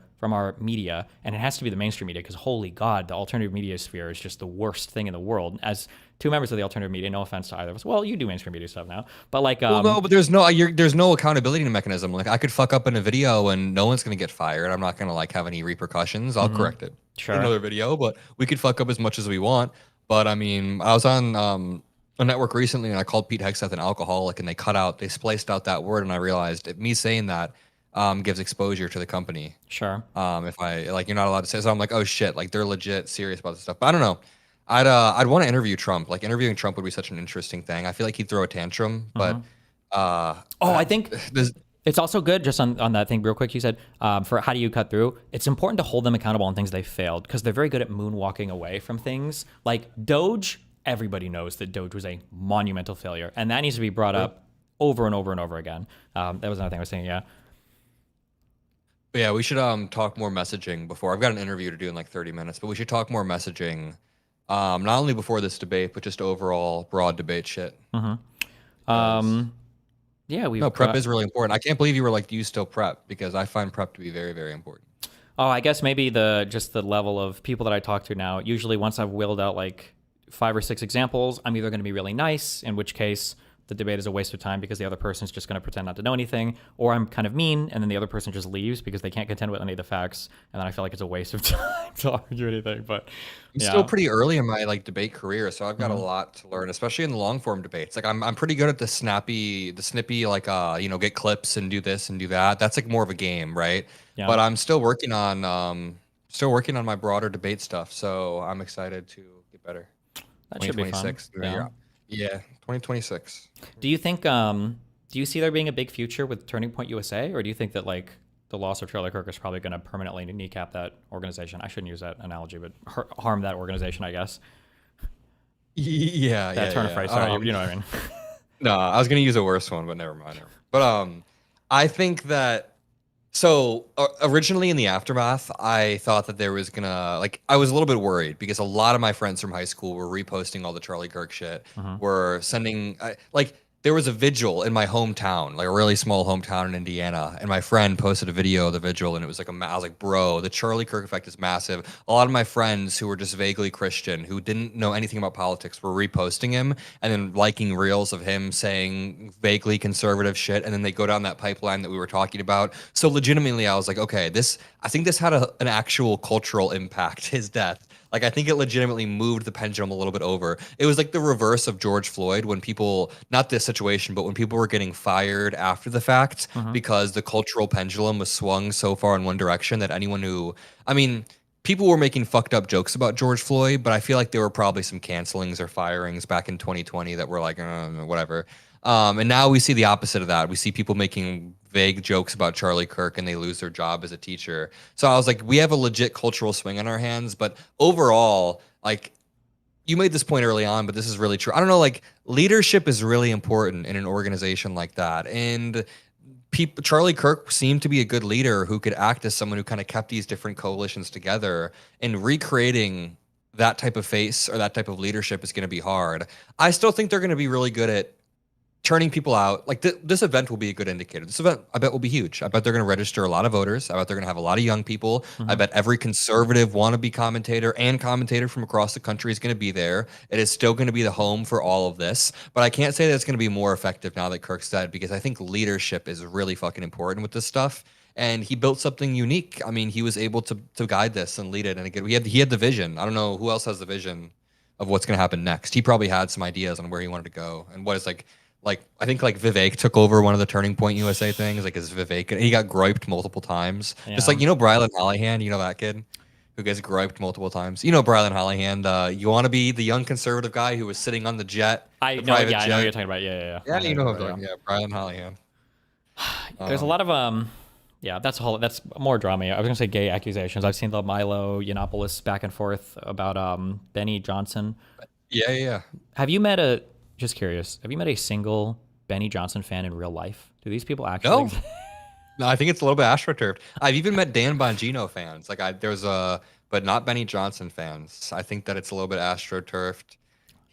media, and it has to be the mainstream media, because holy God, the alternative media sphere is just the worst thing in the world. As two members of the alternative media, no offense to either of us. Well, you do mainstream media stuff now, but like, no, but there's no accountability mechanism. Like, I could fuck up in a video and no one's gonna get fired. I'm not gonna like have any repercussions. I'll correct it in another video, but we could fuck up as much as we want. But I mean, I was on a network recently, and I called Pete Hegseth an alcoholic, and they spliced out that word, and I realized me saying that gives exposure to the company. Sure. If I like, you're not allowed to say. So I'm like, oh shit, like they're legit serious about this stuff. But I don't know. I'd want to interview Trump. Like, interviewing Trump would be such an interesting thing. I feel like he'd throw a tantrum, but I think it's also good, just on that thing real quick. You said for how do you cut through? It's important to hold them accountable on things they failed, because they're very good at moonwalking away from things. Like Doge, everybody knows that Doge was a monumental failure, and that needs to be brought up over and over and over again. That was another thing I was saying. Yeah. But yeah, we should talk more messaging before. I've got an interview to do in like 30 minutes, but we should talk more messaging, not only before this debate, but just overall broad debate shit. Yeah, prep is really important. I can't believe you were like, do you still prep? Because I find prep to be very, very important. Oh, I guess maybe the level of people that I talk to now. Usually, once I've willed out like 5 or 6 examples, I'm either going to be really nice, in which case the debate is a waste of time because the other person's just going to pretend not to know anything, or I'm kind of mean, and then the other person just leaves because they can't contend with any of the facts, and then I feel like it's a waste of time to argue anything. But I'm still pretty early in my like debate career, so I've got a lot to learn, especially in the long form debates. Like, I'm pretty good at the snippy, like get clips and do this and do that. That's like more of a game, right? Yeah. But I'm still working on my broader debate stuff, so I'm excited to get better. That should be fun. Yeah, 2026. Do you think, do you see there being a big future with Turning Point USA, or do you think that like the loss of Charlie Kirk is probably going to permanently kneecap that organization? I shouldn't use that analogy, but harm that organization, I guess. Yeah, that turn of phrase. Sorry, you know what I mean. No, I was going to use a worse one, but never mind. But I think that So originally in the aftermath, I thought that there was gonna like I was a little bit worried because a lot of my friends from high school were reposting all the Charlie Kirk shit, Mhm. were sending like there was a vigil in my hometown, like a really small hometown in Indiana, and my friend posted a video of the vigil, and it was like I was like, bro, the Charlie Kirk effect is massive. A lot of my friends who were just vaguely Christian, who didn't know anything about politics, were reposting him and then liking reels of him saying vaguely conservative shit, and then they go down that pipeline that we were talking about. So legitimately, I was like, okay, I think this had an actual cultural impact, his death. Like, I think it legitimately moved the pendulum a little bit over. It was like the reverse of George Floyd when people, not this situation, but when people were getting fired after the fact Mhm. because the cultural pendulum was swung so far in one direction that anyone who, I mean, people were making fucked up jokes about George Floyd, but I feel like there were probably some cancelings or firings back in 2020 that were like, whatever. And now we see the opposite of that. We see people making vague jokes about Charlie Kirk and they lose their job as a teacher. So I was like, we have a legit cultural swing on our hands. But overall, like, you made this point early on, but this is really true. I don't know, like, leadership is really important in an organization like that. And Charlie Kirk seemed to be a good leader who could act as someone who kind of kept these different coalitions together, and recreating that type of face or that type of leadership is going to be hard. I still think they're going to be really good at turning people out. Like this event will be a good indicator. This event, I bet, will be huge. I bet they're going to register a lot of voters. I bet they're going to have a lot of young people. I Mhm. bet every conservative wannabe commentator from across the country is going to be there. It is still going to be the home for all of this. But I can't say that it's going to be more effective now that Kirk's dead, because I think leadership is really fucking important with this stuff. And he built something unique. I mean, he was able to guide this and lead it. And again, he had the vision. I don't know who else has the vision of what's going to happen next. He probably had some ideas on where he wanted to go and what is like I think like Vivek took over one of the Turning Point USA things. Like is Vivek, he got griped multiple times. Just Yeah. like Brylan Hollyhan, you know that kid who gets griped multiple times. Brylan Hollyhan. You want to be the young conservative guy who was sitting on the jet, I the know. private Yeah, I know what jet. you're talking about. Yeah, yeah, yeah. Yeah, I know you what know you're who I'm talking talking. about. Yeah, Brylan Hollyhan. Yeah. There's a lot of Yeah, that's more drama. I was gonna say gay accusations. I've seen the Milo Yiannopoulos back and forth about Benny Johnson. Yeah, yeah, yeah. Have you met a Just curious? Have you met a single Benny Johnson fan in real life? Do these people actually No, exist? no, I think it's a little bit astroturfed. I've even met Dan Bongino fans. But not Benny Johnson fans. I think that it's a little bit astroturfed.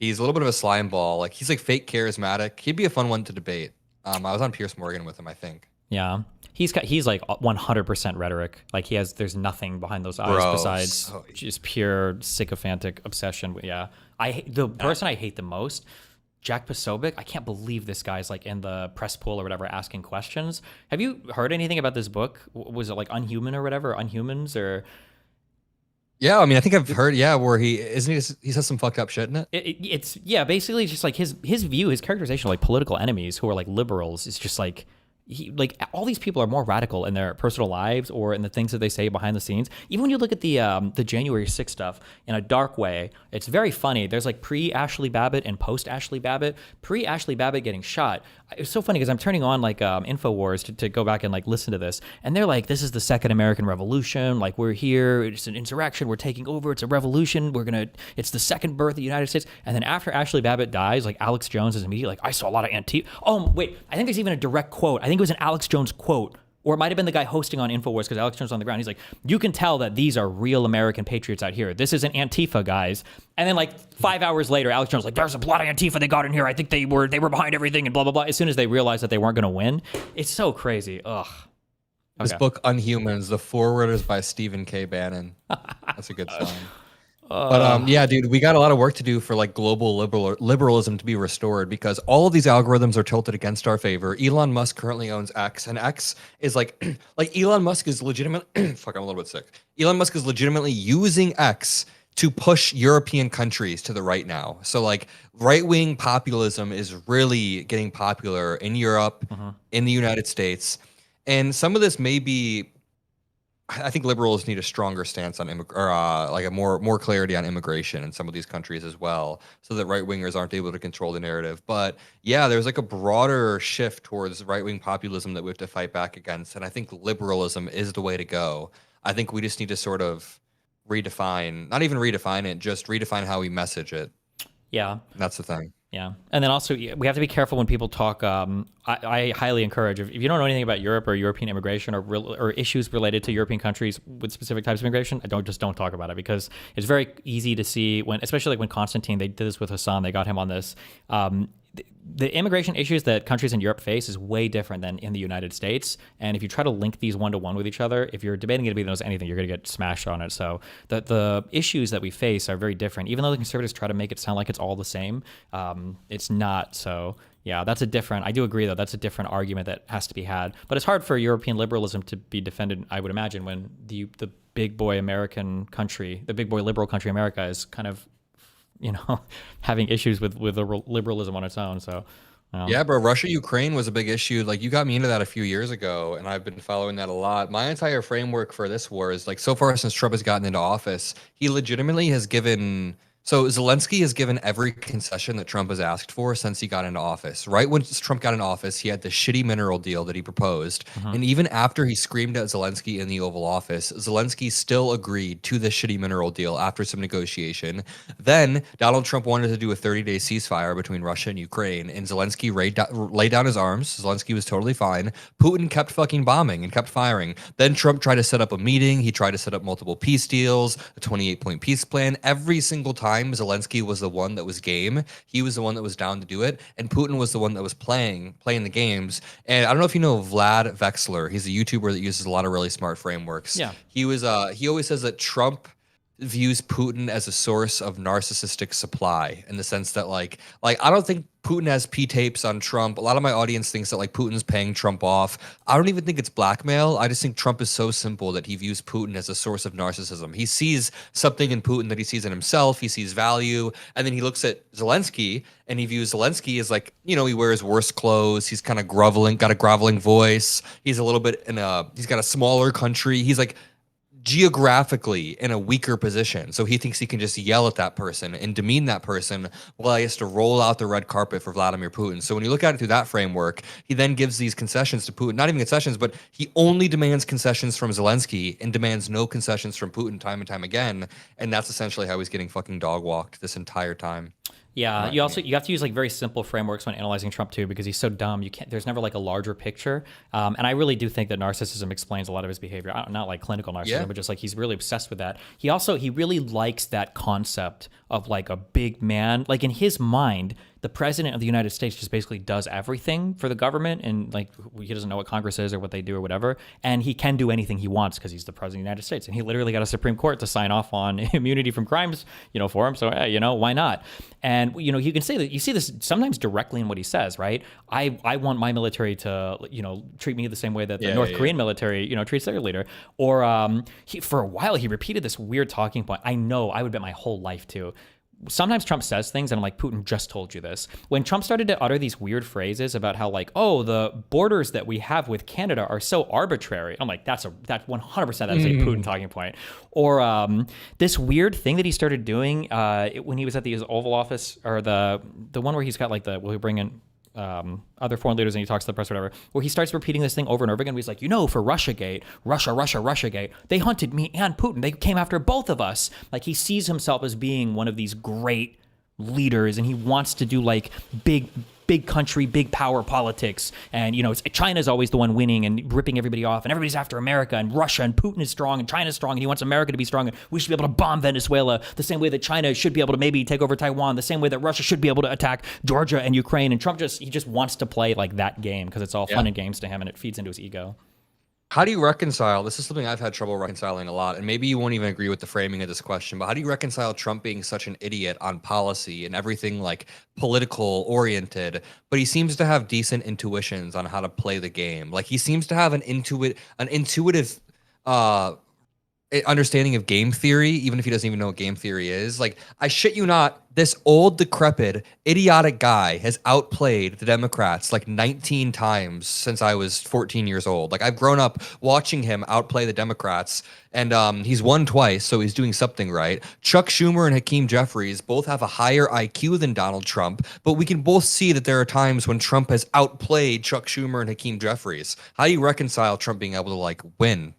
He's a little bit of a slime ball. Like he's like fake charismatic. He'd be a fun one to debate. I was on Pierce Morgan with him, I think. Yeah. He's like 100% rhetoric. Like there's nothing behind those eyes Bro, besides just pure sycophantic obsession. Yeah. The person I hate the most, Jack Posobiec. I can't believe this guy's like in the press pool or whatever asking questions. Have you heard anything about this book? Was it like Unhuman or whatever? Unhumans or yeah, I mean, I think I've heard, yeah, where he says some fucked up shit in it. it's yeah, basically just like his view, his characterization of like political enemies who are like liberals is just like all these people are more radical in their personal lives or in the things that they say behind the scenes. Even when you look at the January 6th stuff in a dark way, it's very funny. There's like pre-Ashley Babbitt and post-Ashley Babbitt. Pre-Ashley Babbitt getting shot. It's so funny because I'm turning on like InfoWars to go back and like listen to this, and they're like, "This is the second American Revolution. Like we're here. It's an insurrection. We're taking over. It's a revolution. It's the second birth of the United States." And then after Ashley Babbitt dies, like Alex Jones is immediately like, "I saw a lot of Antifa." Oh wait, I think there's even a direct quote. I think it was an Alex Jones quote, or it might have been the guy hosting on InfoWars because Alex Jones was on the ground. He's like, "You can tell that these are real American patriots out here. This isn't Antifa, guys." And then like 5 hours later, Alex Jones was like, "There's a lot of Antifa they got in here. I think they were behind everything and blah blah blah." As soon as they realized that they weren't going to win, it's so crazy. Ugh. This Okay. book, Unhumans, the foreword is by Stephen K. Bannon. That's a good sign. But yeah, dude, we got a lot of work to do for like global liberalism to be restored, because all of these algorithms are tilted against our favor. Elon Musk currently owns X, and X is like like Elon Musk is legitimate. Fuck, I'm a little bit sick. Elon Musk is legitimately using X to push European countries to the right now. So like right-wing populism is really getting popular in Europe, in the United States, and some of this may be. I think liberals need a stronger stance on like a more clarity on immigration in some of these countries as well, so that right wingers aren't able to control the narrative. But yeah, there's like a broader shift towards right wing populism that we have to fight back against, and I think liberalism is the way to go. I think we just need to sort of redefine, not even redefine it, just redefine how we message it. Yeah. And that's the thing. Yeah, and then also we have to be careful when people talk. I highly encourage if you don't know anything about Europe or European immigration or issues related to European countries with specific types of immigration, don't talk about it, because it's very easy to see when, especially like when Constantine, they did this with Hassan, they got him on this. The immigration issues that countries in Europe face is way different than in the United States. And if you try to link these one-to-one with each other, if you're debating anybody knows anything, you're going to get smashed on it. So the issues that we face are very different. Even though the conservatives try to make it sound like it's all the same, it's not. So yeah, I do agree though, that's a different argument that has to be had. But it's hard for European liberalism to be defended, I would imagine, when the big boy American country, the big boy liberal country America is kind of, having issues with liberalism on its own. So, yeah, bro, Russia-Ukraine was a big issue. Like, you got me into that a few years ago, and I've been following that a lot. My entire framework for this war is, like, so far since Trump has gotten into office, he legitimately has given... So Zelensky has given every concession that Trump has asked for since he got into office. Right when Trump got in office, he had the shitty mineral deal that he proposed. And even after he screamed at Zelensky in the Oval Office, Zelensky still agreed to the shitty mineral deal after some negotiation. Then Donald Trump wanted to do a 30-day ceasefire between Russia and Ukraine, and Zelensky laid down his arms. Zelensky was totally fine. Putin kept fucking bombing and kept firing. Then Trump tried to set up a meeting. He tried to set up multiple peace deals, a 28-point peace plan. Every single time Zelensky was the one that was game. He was the one that was down to do it, and Putin was the one that was playing the games. And I don't know if you know Vlad Vexler. He's a YouTuber that uses a lot of really smart frameworks. Yeah. He always says that Trump views Putin as a source of narcissistic supply, in the sense that like I don't think Putin has P-tapes on Trump. A lot of my audience thinks that like Putin's paying Trump off. I don't even think it's blackmail. I just think Trump is so simple that he views Putin as a source of narcissism. He sees something in Putin that he sees in himself. He sees value. And then he looks at Zelensky and he views Zelensky as like, he wears worse clothes. He's kind of got a groveling voice. He's a little bit he's got a smaller country. He's like geographically in a weaker position. So he thinks he can just yell at that person and demean that person while he has to roll out the red carpet for Vladimir Putin. So when you look at it through that framework, he then gives these concessions to Putin, not even concessions, but he only demands concessions from Zelensky and demands no concessions from Putin time and time again. And that's essentially how he's getting fucking dog walked this entire time. Yeah, you have to use like very simple frameworks when analyzing Trump too, because he's so dumb. There's never like a larger picture. And I really do think that narcissism explains a lot of his behavior. Not like clinical narcissism, but just like he's really obsessed with that. He really likes that concept of like a big man. Like in his mind, the president of the United States just basically does everything for the government, and like he doesn't know what Congress is or what they do or whatever, and he can do anything he wants because he's the president of the United States, and he literally got a Supreme Court to sign off on immunity from crimes, for him. So why not? And you can say that you see this sometimes directly in what he says, right? I want my military to treat me the same way that the North Korean military treats their leader. Or for a while he repeated this weird talking point. I know I would bet my whole life to. Sometimes Trump says things and I'm like, Putin just told you this. When Trump started to utter these weird phrases about how like, oh, the borders that we have with Canada are so arbitrary. I'm like, that's 100% that is a Putin talking point. Or this weird thing that he started doing when he was at the Oval Office, or the one where he's got like we'll bring in other foreign leaders and he talks to the press or whatever, where he starts repeating this thing over and over again. Where he's like, for Russiagate, Russiagate, they hunted me and Putin. They came after both of us. Like he sees himself as being one of these great leaders, and he wants to do like big country, big power politics. And, China's always the one winning and ripping everybody off, and everybody's after America, and Russia and Putin is strong and China's strong, and he wants America to be strong, and we should be able to bomb Venezuela the same way that China should be able to maybe take over Taiwan, the same way that Russia should be able to attack Georgia and Ukraine. And Trump he just wants to play like that game because it's all fun and games to him, and it feeds into his ego. How do you reconcile, this is something I've had trouble reconciling a lot, and maybe you won't even agree with the framing of this question, but how do you reconcile Trump being such an idiot on policy and everything like political oriented, but he seems to have decent intuitions on how to play the game? Like he seems to have an intuitive understanding of game theory, even if he doesn't even know what game theory is. Like, I shit you not, this old, decrepit, idiotic guy has outplayed the Democrats like 19 times since I was 14 years old. Like, I've grown up watching him outplay the Democrats, and he's won twice, so he's doing something right. Chuck Schumer and Hakeem Jeffries both have a higher IQ than Donald Trump, but we can both see that there are times when Trump has outplayed Chuck Schumer and Hakeem Jeffries. How do you reconcile Trump being able to, like, win?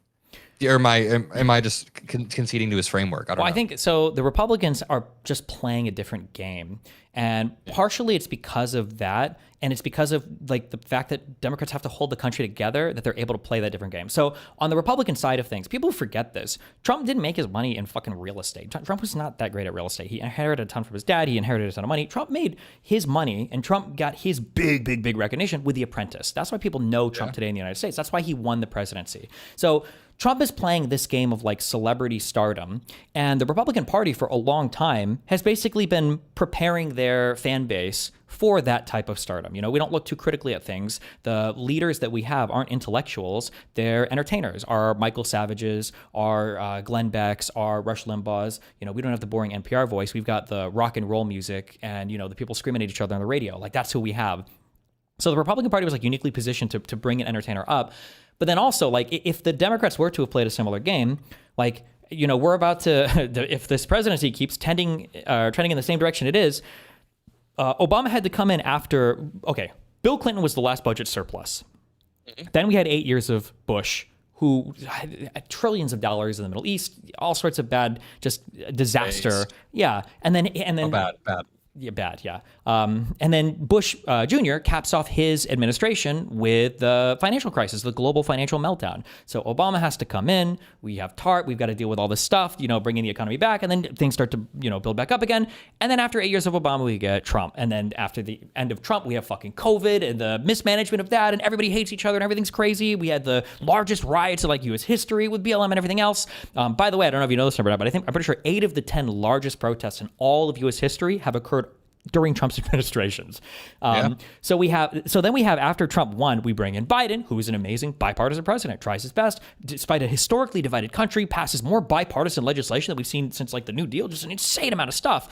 Or am I just conceding to his framework? I don't know. I think so. The Republicans are just playing a different game, and partially it's because of that, and it's because of like the fact that Democrats have to hold the country together that they're able to play that different game. So on the Republican side of things, people forget this. Trump didn't make his money in fucking real estate. Trump was not that great at real estate. He inherited a ton from his dad. He inherited a ton of money. Trump made his money, and Trump got his big recognition with The Apprentice. That's why people know Trump today in the United States. That's why he won the presidency. So Trump is playing this game of like celebrity stardom, and the Republican Party for a long time has basically been preparing their fan base for that type of stardom. You know, we don't look too critically at things. The leaders that we have aren't intellectuals. They're entertainers. Our Michael Savages, our Glenn Becks, our Rush Limbaughs. You know, we don't have the boring NPR voice. We've got the rock and roll music and, you know, the people screaming at each other on the radio. Like, that's who we have. So the Republican Party was like uniquely positioned to bring an entertainer up. But then also, like, if the Democrats were to have played a similar game, like, you know, we're about to, if this presidency keeps trending in the same direction it is, Obama had to come in after, okay, Bill Clinton was the last budget surplus. Then we had 8 years of Bush, who had trillions of dollars in the Middle East, all sorts of bad, just disaster. Nice. Yeah. And then bad. Yeah, bad, yeah. And then Bush Jr. caps off his administration with the financial crisis, the global financial meltdown. So Obama has to come in. We have TARP. We've got to deal with all this stuff, you know, bringing the economy back. And then things start to, you know, build back up again. And then after 8 years of Obama, we get Trump. And then after the end of Trump, we have fucking COVID and the mismanagement of that. And everybody hates each other and everything's crazy. We had the largest riots of like U.S. history with BLM and everything else. By the way, I don't know if you know this number or not, but I'm pretty sure 8 of the 10 largest protests in all of U.S. history have occurred during Trump's administrations. So then we have after Trump won, we bring in Biden, who is an amazing bipartisan president, tries his best, despite a historically divided country, passes more bipartisan legislation that we've seen since like the New Deal, just an insane amount of stuff.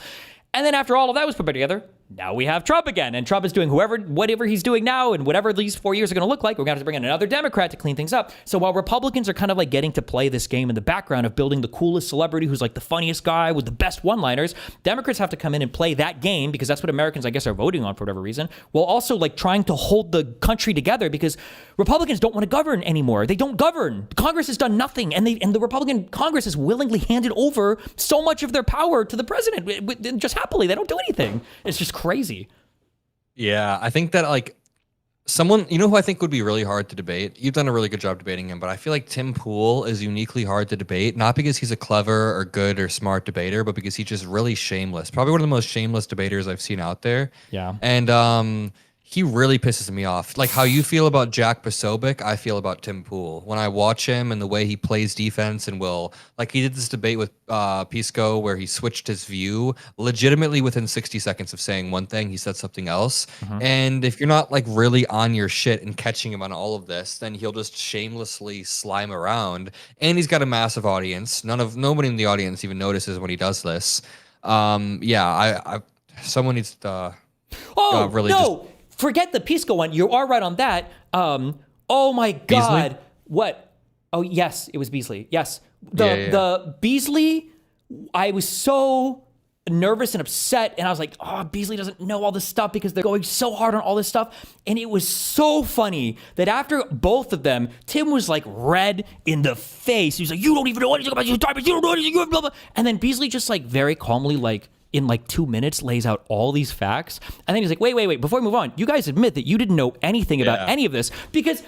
And then after all of that was put together, now we have Trump again. And Trump is doing whatever he's doing now, and whatever these 4 years are going to look like, we're going to have to bring in another Democrat to clean things up. So while Republicans are kind of like getting to play this game in the background of building the coolest celebrity who's like the funniest guy with the best one-liners, Democrats have to come in and play that game because that's what Americans, I guess, are voting on for whatever reason, while also like trying to hold the country together because Republicans don't want to govern anymore. They don't govern. Congress has done nothing, and the Republican Congress has willingly handed over so much of their power to the president just happily. They don't do anything. It's just crazy. Yeah, I think that like someone, you know who I think would be really hard to debate? You've done a really good job debating him, but I feel like Tim Pool is uniquely hard to debate, not because he's a clever or good or smart debater, but because he's just really shameless. Probably one of the most shameless debaters I've seen out there. Yeah. And he really pisses me off. Like how you feel about Jack Posobiec, I feel about Tim Pool. When I watch him and the way he plays defense and will, like he did this debate with Pisco where he switched his view legitimately within 60 seconds of saying one thing, he said something else. And if you're not like really on your shit and catching him on all of this, then he'll just shamelessly slime around. And he's got a massive audience. Nobody in the audience even notices when he does this. Someone needs to really no. Forget the Pisco one. You are right on that. Oh my God. Beasley? What? Oh yes, it was Beasley. Yes. The Beasley, I was so nervous and upset, and I was like, oh, Beasley doesn't know all this stuff because they're going so hard on all this stuff. And it was so funny that after both of them, Tim was like red in the face. He was like, you don't even know anything about your diamonds, you don't know anything, blah, blah. And then Beasley just like very calmly, like in like 2 minutes, lays out all these facts. And then he's like, wait, before we move on, you guys admit that you didn't know anything about any of this. Because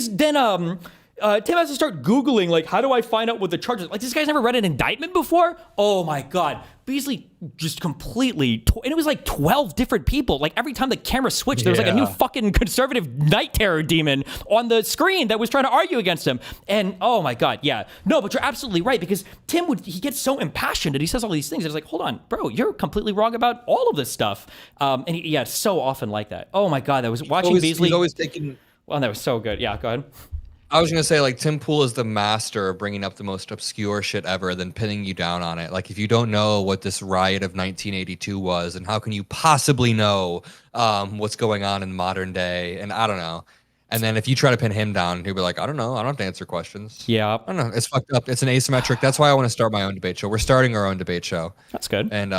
then Tim has to start Googling, like, how do I find out what the charges? Like, this guy's never read an indictment before? Oh my God. Beasley just completely, and it was like 12 different people. Like every time the camera switched, there was like a new fucking conservative night terror demon on the screen that was trying to argue against him. And oh my God, yeah. No, but you're absolutely right because Tim he gets so impassioned and he says all these things. And it's like, hold on, bro, you're completely wrong about all of this stuff. And it's so often like that. Oh my God, I was watching Beasley. He's always taking. Well, that was so good. Yeah, go ahead. I was going to say, like, Tim Pool is the master of bringing up the most obscure shit ever, then pinning you down on it. Like, if you don't know what this riot of 1982 was, and how can you possibly know what's going on in modern day? And I don't know. And then if you try to pin him down, he'll be like, I don't know. I don't have to answer questions. Yeah. I don't know. It's fucked up. It's an asymmetric. That's why I want to start my own debate show. We're starting our own debate show. That's good. And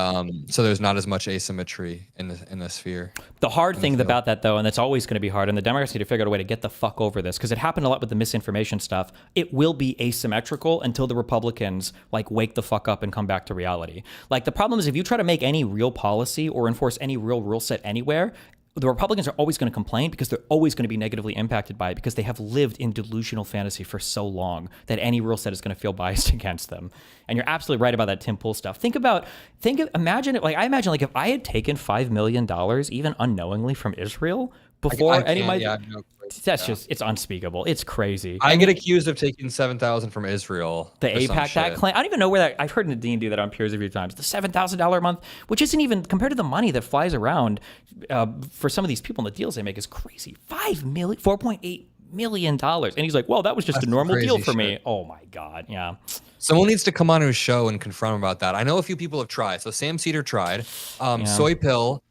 so there's not as much asymmetry in the sphere. The hard thing about that, though, and that's always going to be hard, and the Democrats need to figure out a way to get the fuck over this, because it happened a lot with the misinformation stuff. It will be asymmetrical until the Republicans like wake the fuck up and come back to reality. Like, the problem is, if you try to make any real policy or enforce any real rule set anywhere, the Republicans are always going to complain, because they're always going to be negatively impacted by it, because they have lived in delusional fantasy for so long that any rule set is going to feel biased against them. And you're absolutely right about that Tim Pool stuff. Imagine if I had taken $5 million, even unknowingly, from Israel before it's unspeakable. It's crazy. I get accused of taking 7,000 from Israel. The AIPAC that claim. I don't even know where that. I've heard Nadine do that on Peers a few times. The $7,000 a month, which isn't even compared to the money that flies around for some of these people and the deals they make, is crazy. $4.8 million, and he's like, "Well, that was just a normal deal for me." Oh my god, yeah. Someone needs to come on his show and confront him about that. I know a few people have tried. So Sam Cedar tried. Soy Pill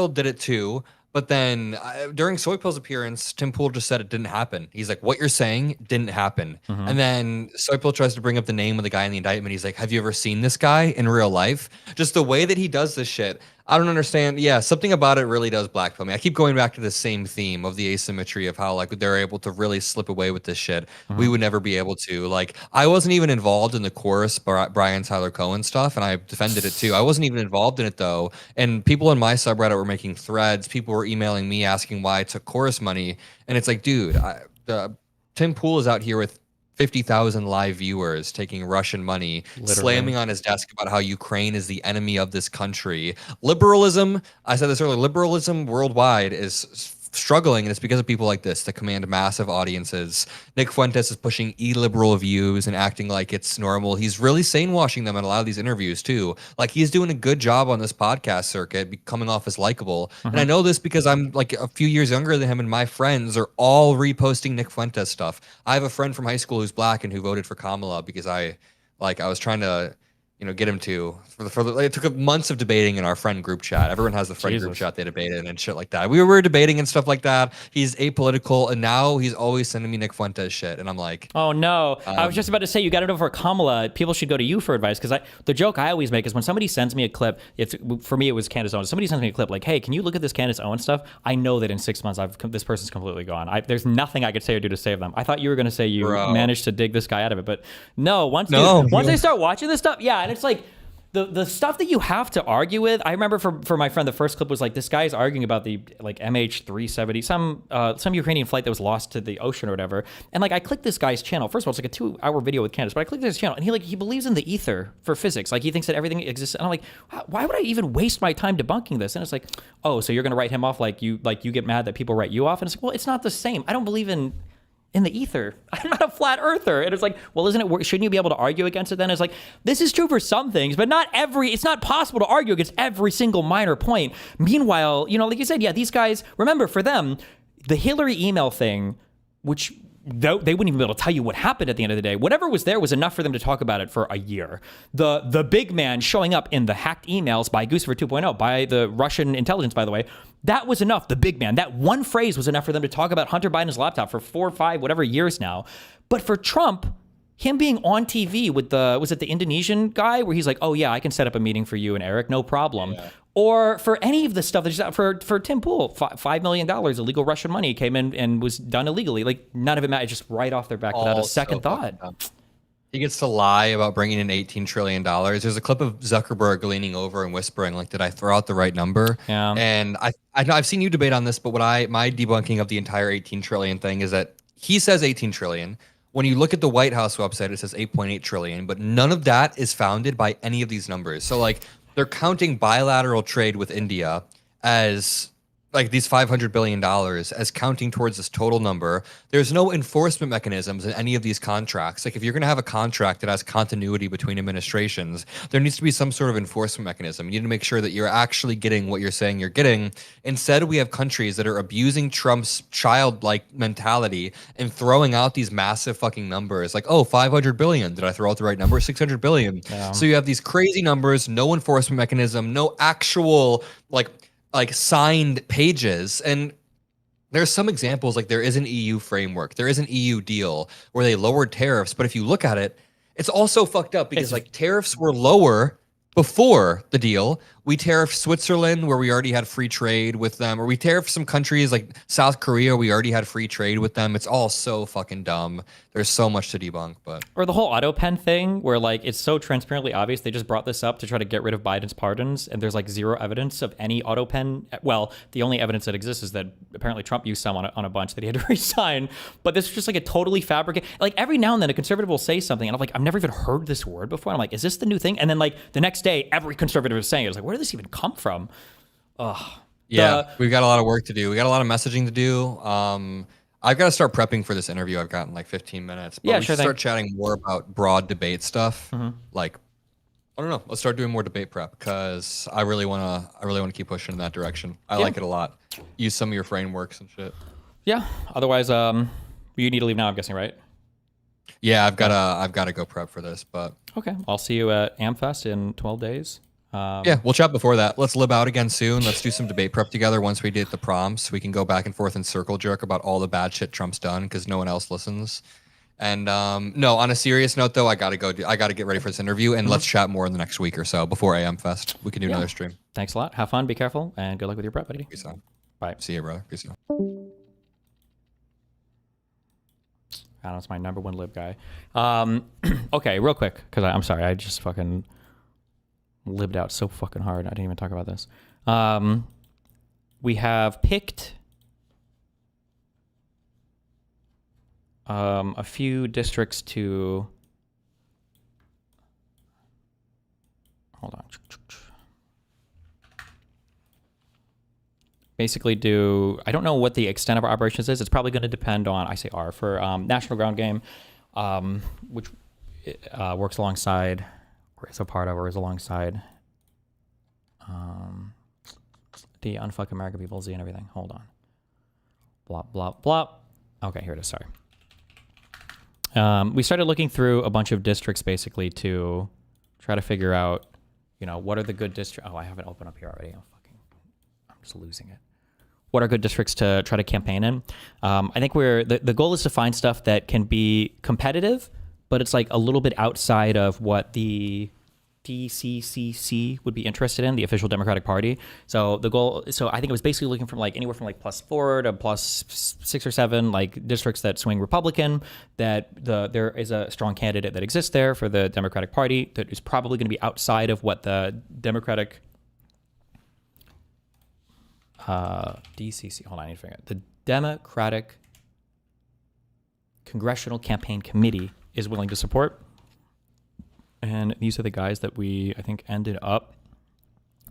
did it too. But then during Soy Pill's appearance, Tim Pool just said it didn't happen. He's like, what you're saying didn't happen. And then Soy Pill tries to bring up the name of the guy in the indictment. He's like, have you ever seen this guy in real life? Just the way that he does this shit. I don't understand. Yeah, something about it really does blackpill me. I keep going back to the same theme of the asymmetry of how like they're able to really slip away with this shit. We would never be able to. Like, I wasn't even involved in the chorus Brian Tyler Cohen stuff, and I defended it too. I wasn't even involved in it though. And people in my subreddit were making threads. People were emailing me asking why I took chorus money, and it's like, dude, Tim Pool is out here with 50,000 live viewers taking Russian money, slamming on his desk about how Ukraine is the enemy of this country. Liberalism, I said this earlier, liberalism worldwide is struggling, and it's because of people like this that command massive audiences. Nick Fuentes is pushing illiberal views and acting like it's normal. He's really sane-washing them in a lot of these interviews too. Like, he's doing a good job on this podcast circuit, coming off as likable. And I know this because I'm like a few years younger than him, and my friends are all reposting Nick Fuentes stuff. I have a friend from high school who's black and who voted for Kamala because I was trying to get him to. It took months of debating in our friend group chat. Everyone has the friend group chat they debated and shit like that. We were debating and stuff like that. He's apolitical, and now he's always sending me Nick Fuentes shit, and I'm like, oh no. I was just about to say, you got it over Kamala. People should go to you for advice, because the joke I always make is when somebody sends me a clip. For me, it was Candace Owens. Somebody sends me a clip like, hey, can you look at this Candace Owens stuff? I know that in 6 months this person's completely gone. There's nothing I could say or do to save them. I thought you were going to say you managed to dig this guy out of it, but no. Once they start watching this stuff, yeah, and it's like, the stuff that you have to argue with. I remember for my friend, the first clip was like, this guy is arguing about the like MH370, some Ukrainian flight that was lost to the ocean or whatever. And like, I clicked this guy's channel. First of all, it's like a 2-hour video with Candace, but I clicked his channel, and he believes in the ether for physics. Like, he thinks that everything exists. And I'm like, why would I even waste my time debunking this? And it's like, oh, so you're gonna write him off like you get mad that people write you off? And it's like, well, it's not the same. I don't believe in the ether. I'm not a flat earther. And it's like, well, shouldn't you be able to argue against it then? It's like, this is true for some things, but it's not possible to argue against every single minor point. Meanwhile, like you said, yeah, these guys, remember, for them, the Hillary email thing, which they wouldn't even be able to tell you what happened at the end of the day. Whatever was there was enough for them to talk about it for a year. The big man showing up in the hacked emails by Guccifer 2.0, by the Russian intelligence, by the way, that was enough. The big man, that one phrase was enough for them to talk about Hunter Biden's laptop for 4 or 5, whatever years now. But for Trump, him being on TV with was it the Indonesian guy where he's like, oh yeah, I can set up a meeting for you and Eric, no problem. Yeah. Or for any of the stuff that's for Tim Pool, $5 million illegal Russian money came in and was done illegally. Like, none of it mattered, just right off their back without a second thought. He gets to lie about bringing in $18 trillion. There's a clip of Zuckerberg leaning over and whispering, like, did I throw out the right number? Yeah. And I've seen you debate on this, but my debunking of the entire 18 trillion thing is that he says 18 trillion. When you look at the White House website, it says 8.8 trillion, but none of that is founded by any of these numbers. So like, they're counting bilateral trade with India as like these $500 billion as counting towards this total number. There's no enforcement mechanisms in any of these contracts. Like, if you're going to have a contract that has continuity between administrations, there needs to be some sort of enforcement mechanism. You need to make sure that you're actually getting what you're saying you're getting. Instead, we have countries that are abusing Trump's childlike mentality and throwing out these massive fucking numbers. Like, oh, 500 billion. Did I throw out the right number? 600 billion. Yeah. So you have these crazy numbers, no enforcement mechanism, no actual like signed pages. And There's some examples, like there is an EU framework, there is an EU deal where they lowered tariffs, but if you look at it, it's also fucked up because like tariffs were lower before the deal. We tariffed Switzerland where we already had free trade with them, or we tariffed some countries like South Korea, we already had free trade with them. It's all so fucking dumb. There's so much to debunk, but or the whole auto pen thing where like it's so transparently obvious they just brought this up to try to get rid of Biden's pardons, and there's like zero evidence of any auto pen. Well, the only evidence that exists is that apparently Trump used some on a bunch that he had to resign, but this is just like a totally fabricated, like every now and then a conservative will say something and I'm like, I've never even heard this word before, and I'm like, is this the new thing? And then like the next day every conservative is saying it. It's like, where did this even come from? yeah, we've got a lot of work to do. We got a lot of messaging to do. I've got to start prepping for this interview. I've got in like 15 minutes. But Yeah, we sure should start chatting more about broad debate stuff. Like, I don't know. Let's start doing more debate prep because I really wanna keep pushing in that direction. I like it a lot. Use some of your frameworks and shit. Yeah. Otherwise, you need to leave now, I'm guessing, right? Yeah, I've gotta go prep for this, but Okay. I'll see you at AmFest in 12 days. yeah, we'll chat before that. Let's lib out again soon. Let's do some debate prep together once we get the prompts. We can go back and forth and circle jerk about all the bad shit Trump's done because no one else listens. And no, on a serious note though, I gotta get ready for this interview, and let's chat more in the next week or so before AM Fest. We can do another stream. Thanks a lot. Have fun. Be careful, and good luck with your prep, buddy. Peace out. Bye. See you, brother. Peace out. I don't know, it's my number one lib guy. Okay, real quick, because I'm sorry, I just fucking libbed out so fucking hard. I didn't even talk about this. We have picked a few districts to... Hold on. Basically do, I don't know what the extent of our operations is. It's probably going to depend on, I say R, for National Ground Game, which works alongside, or is a part of, or is alongside the Unfuck America People Z and everything. Hold on. Blah, blah, blah. Okay, here it is, sorry. We started looking through a bunch of districts basically to try to figure out, you know, what are the good districts. Oh, I have it open up here already. I'm just losing it. What are good districts to try to campaign in? I think the goal is to find stuff that can be competitive, but it's like a little bit outside of what the DCCC would be interested in, the official Democratic Party. So the goal, so I think it was basically looking from like anywhere from like +4 to +6 or 7 like districts that swing Republican, that there is a strong candidate that exists there for the Democratic Party that is probably going to be outside of what the Democratic DCC, hold on, I need to figure it. The Democratic Congressional Campaign Committee is willing to support. And these are the guys that we, I think, ended up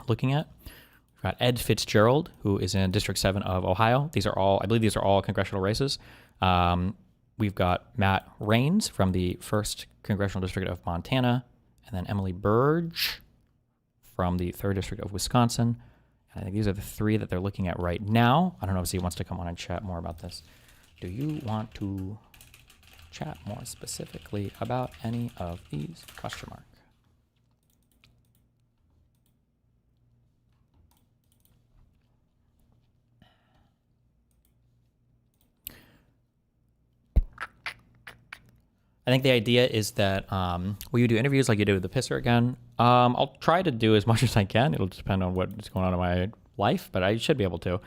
looking at. We've got Ed Fitzgerald, who is in District 7 of Ohio. These are all, I believe these are all congressional races. We've got Matt Raines from the 1st Congressional District of Montana, and then Emily Burge from the 3rd District of Wisconsin. I think these are the 3 that they're looking at right now. I don't know if Z wants to come on and chat more about this. Do you want to chat more specifically about any of these? Question mark. I think the idea is that will you do interviews like you did with the Pisser again? I'll try to do as much as I can. It'll depend on what's going on in my life, but I should be able to.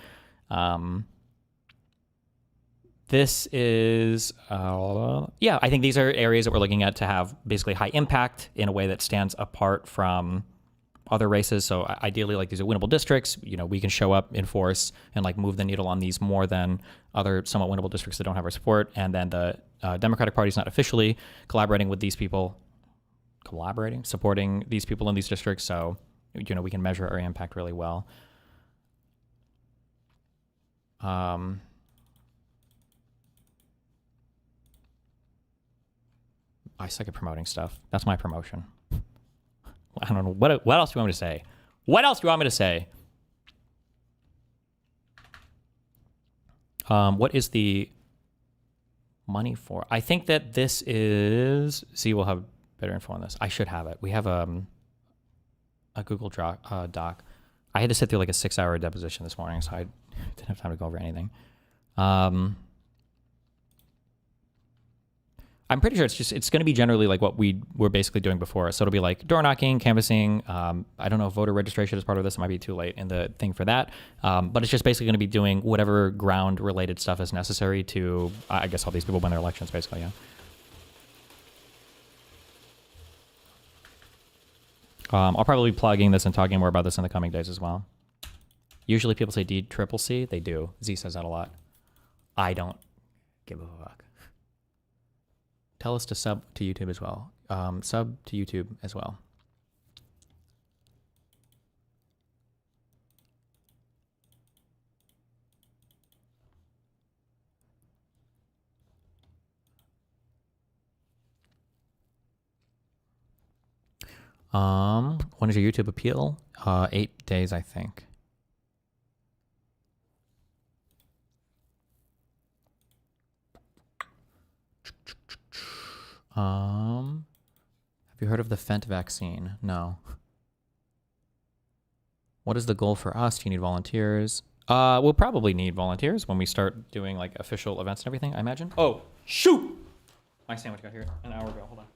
This is, yeah, I think these are areas that we're looking at to have basically high impact in a way that stands apart from other races. So ideally, like these are winnable districts. You know, we can show up in force and like move the needle on these more than other somewhat winnable districts that don't have our support. And then the Democratic Party is not officially collaborating with these people, supporting these people in these districts. So, you know, we can measure our impact really well. I suck at promoting stuff. That's my promotion. I don't know. What else do you want me to say? What else do you want me to say? What is the money for? I think that this is... Z will have better info on this. I should have it. We have a Google doc. I had to sit through like a 6-hour deposition this morning, so I didn't have time to go over anything. I'm pretty sure it's going to be generally like what we were basically doing before. So it'll be like door knocking, canvassing. I don't know if voter registration is part of this. It might be too late in the thing for that. But it's just basically going to be doing whatever ground related stuff is necessary to, I guess, help these people win their elections, basically. Yeah. I'll probably be plugging this and talking more about this in the coming days as well. Usually people say D-triple-C. They do. Z says that a lot. I don't give a fuck. Tell us to sub to YouTube as well. Sub to YouTube as well. When is your YouTube appeal? 8 days, I think. Have you heard of the Fent vaccine? No. What is the goal for us? Do you need volunteers? We'll probably need volunteers when we start doing like official events and everything, I imagine. Oh, shoot! My sandwich got here an hour ago. Hold on.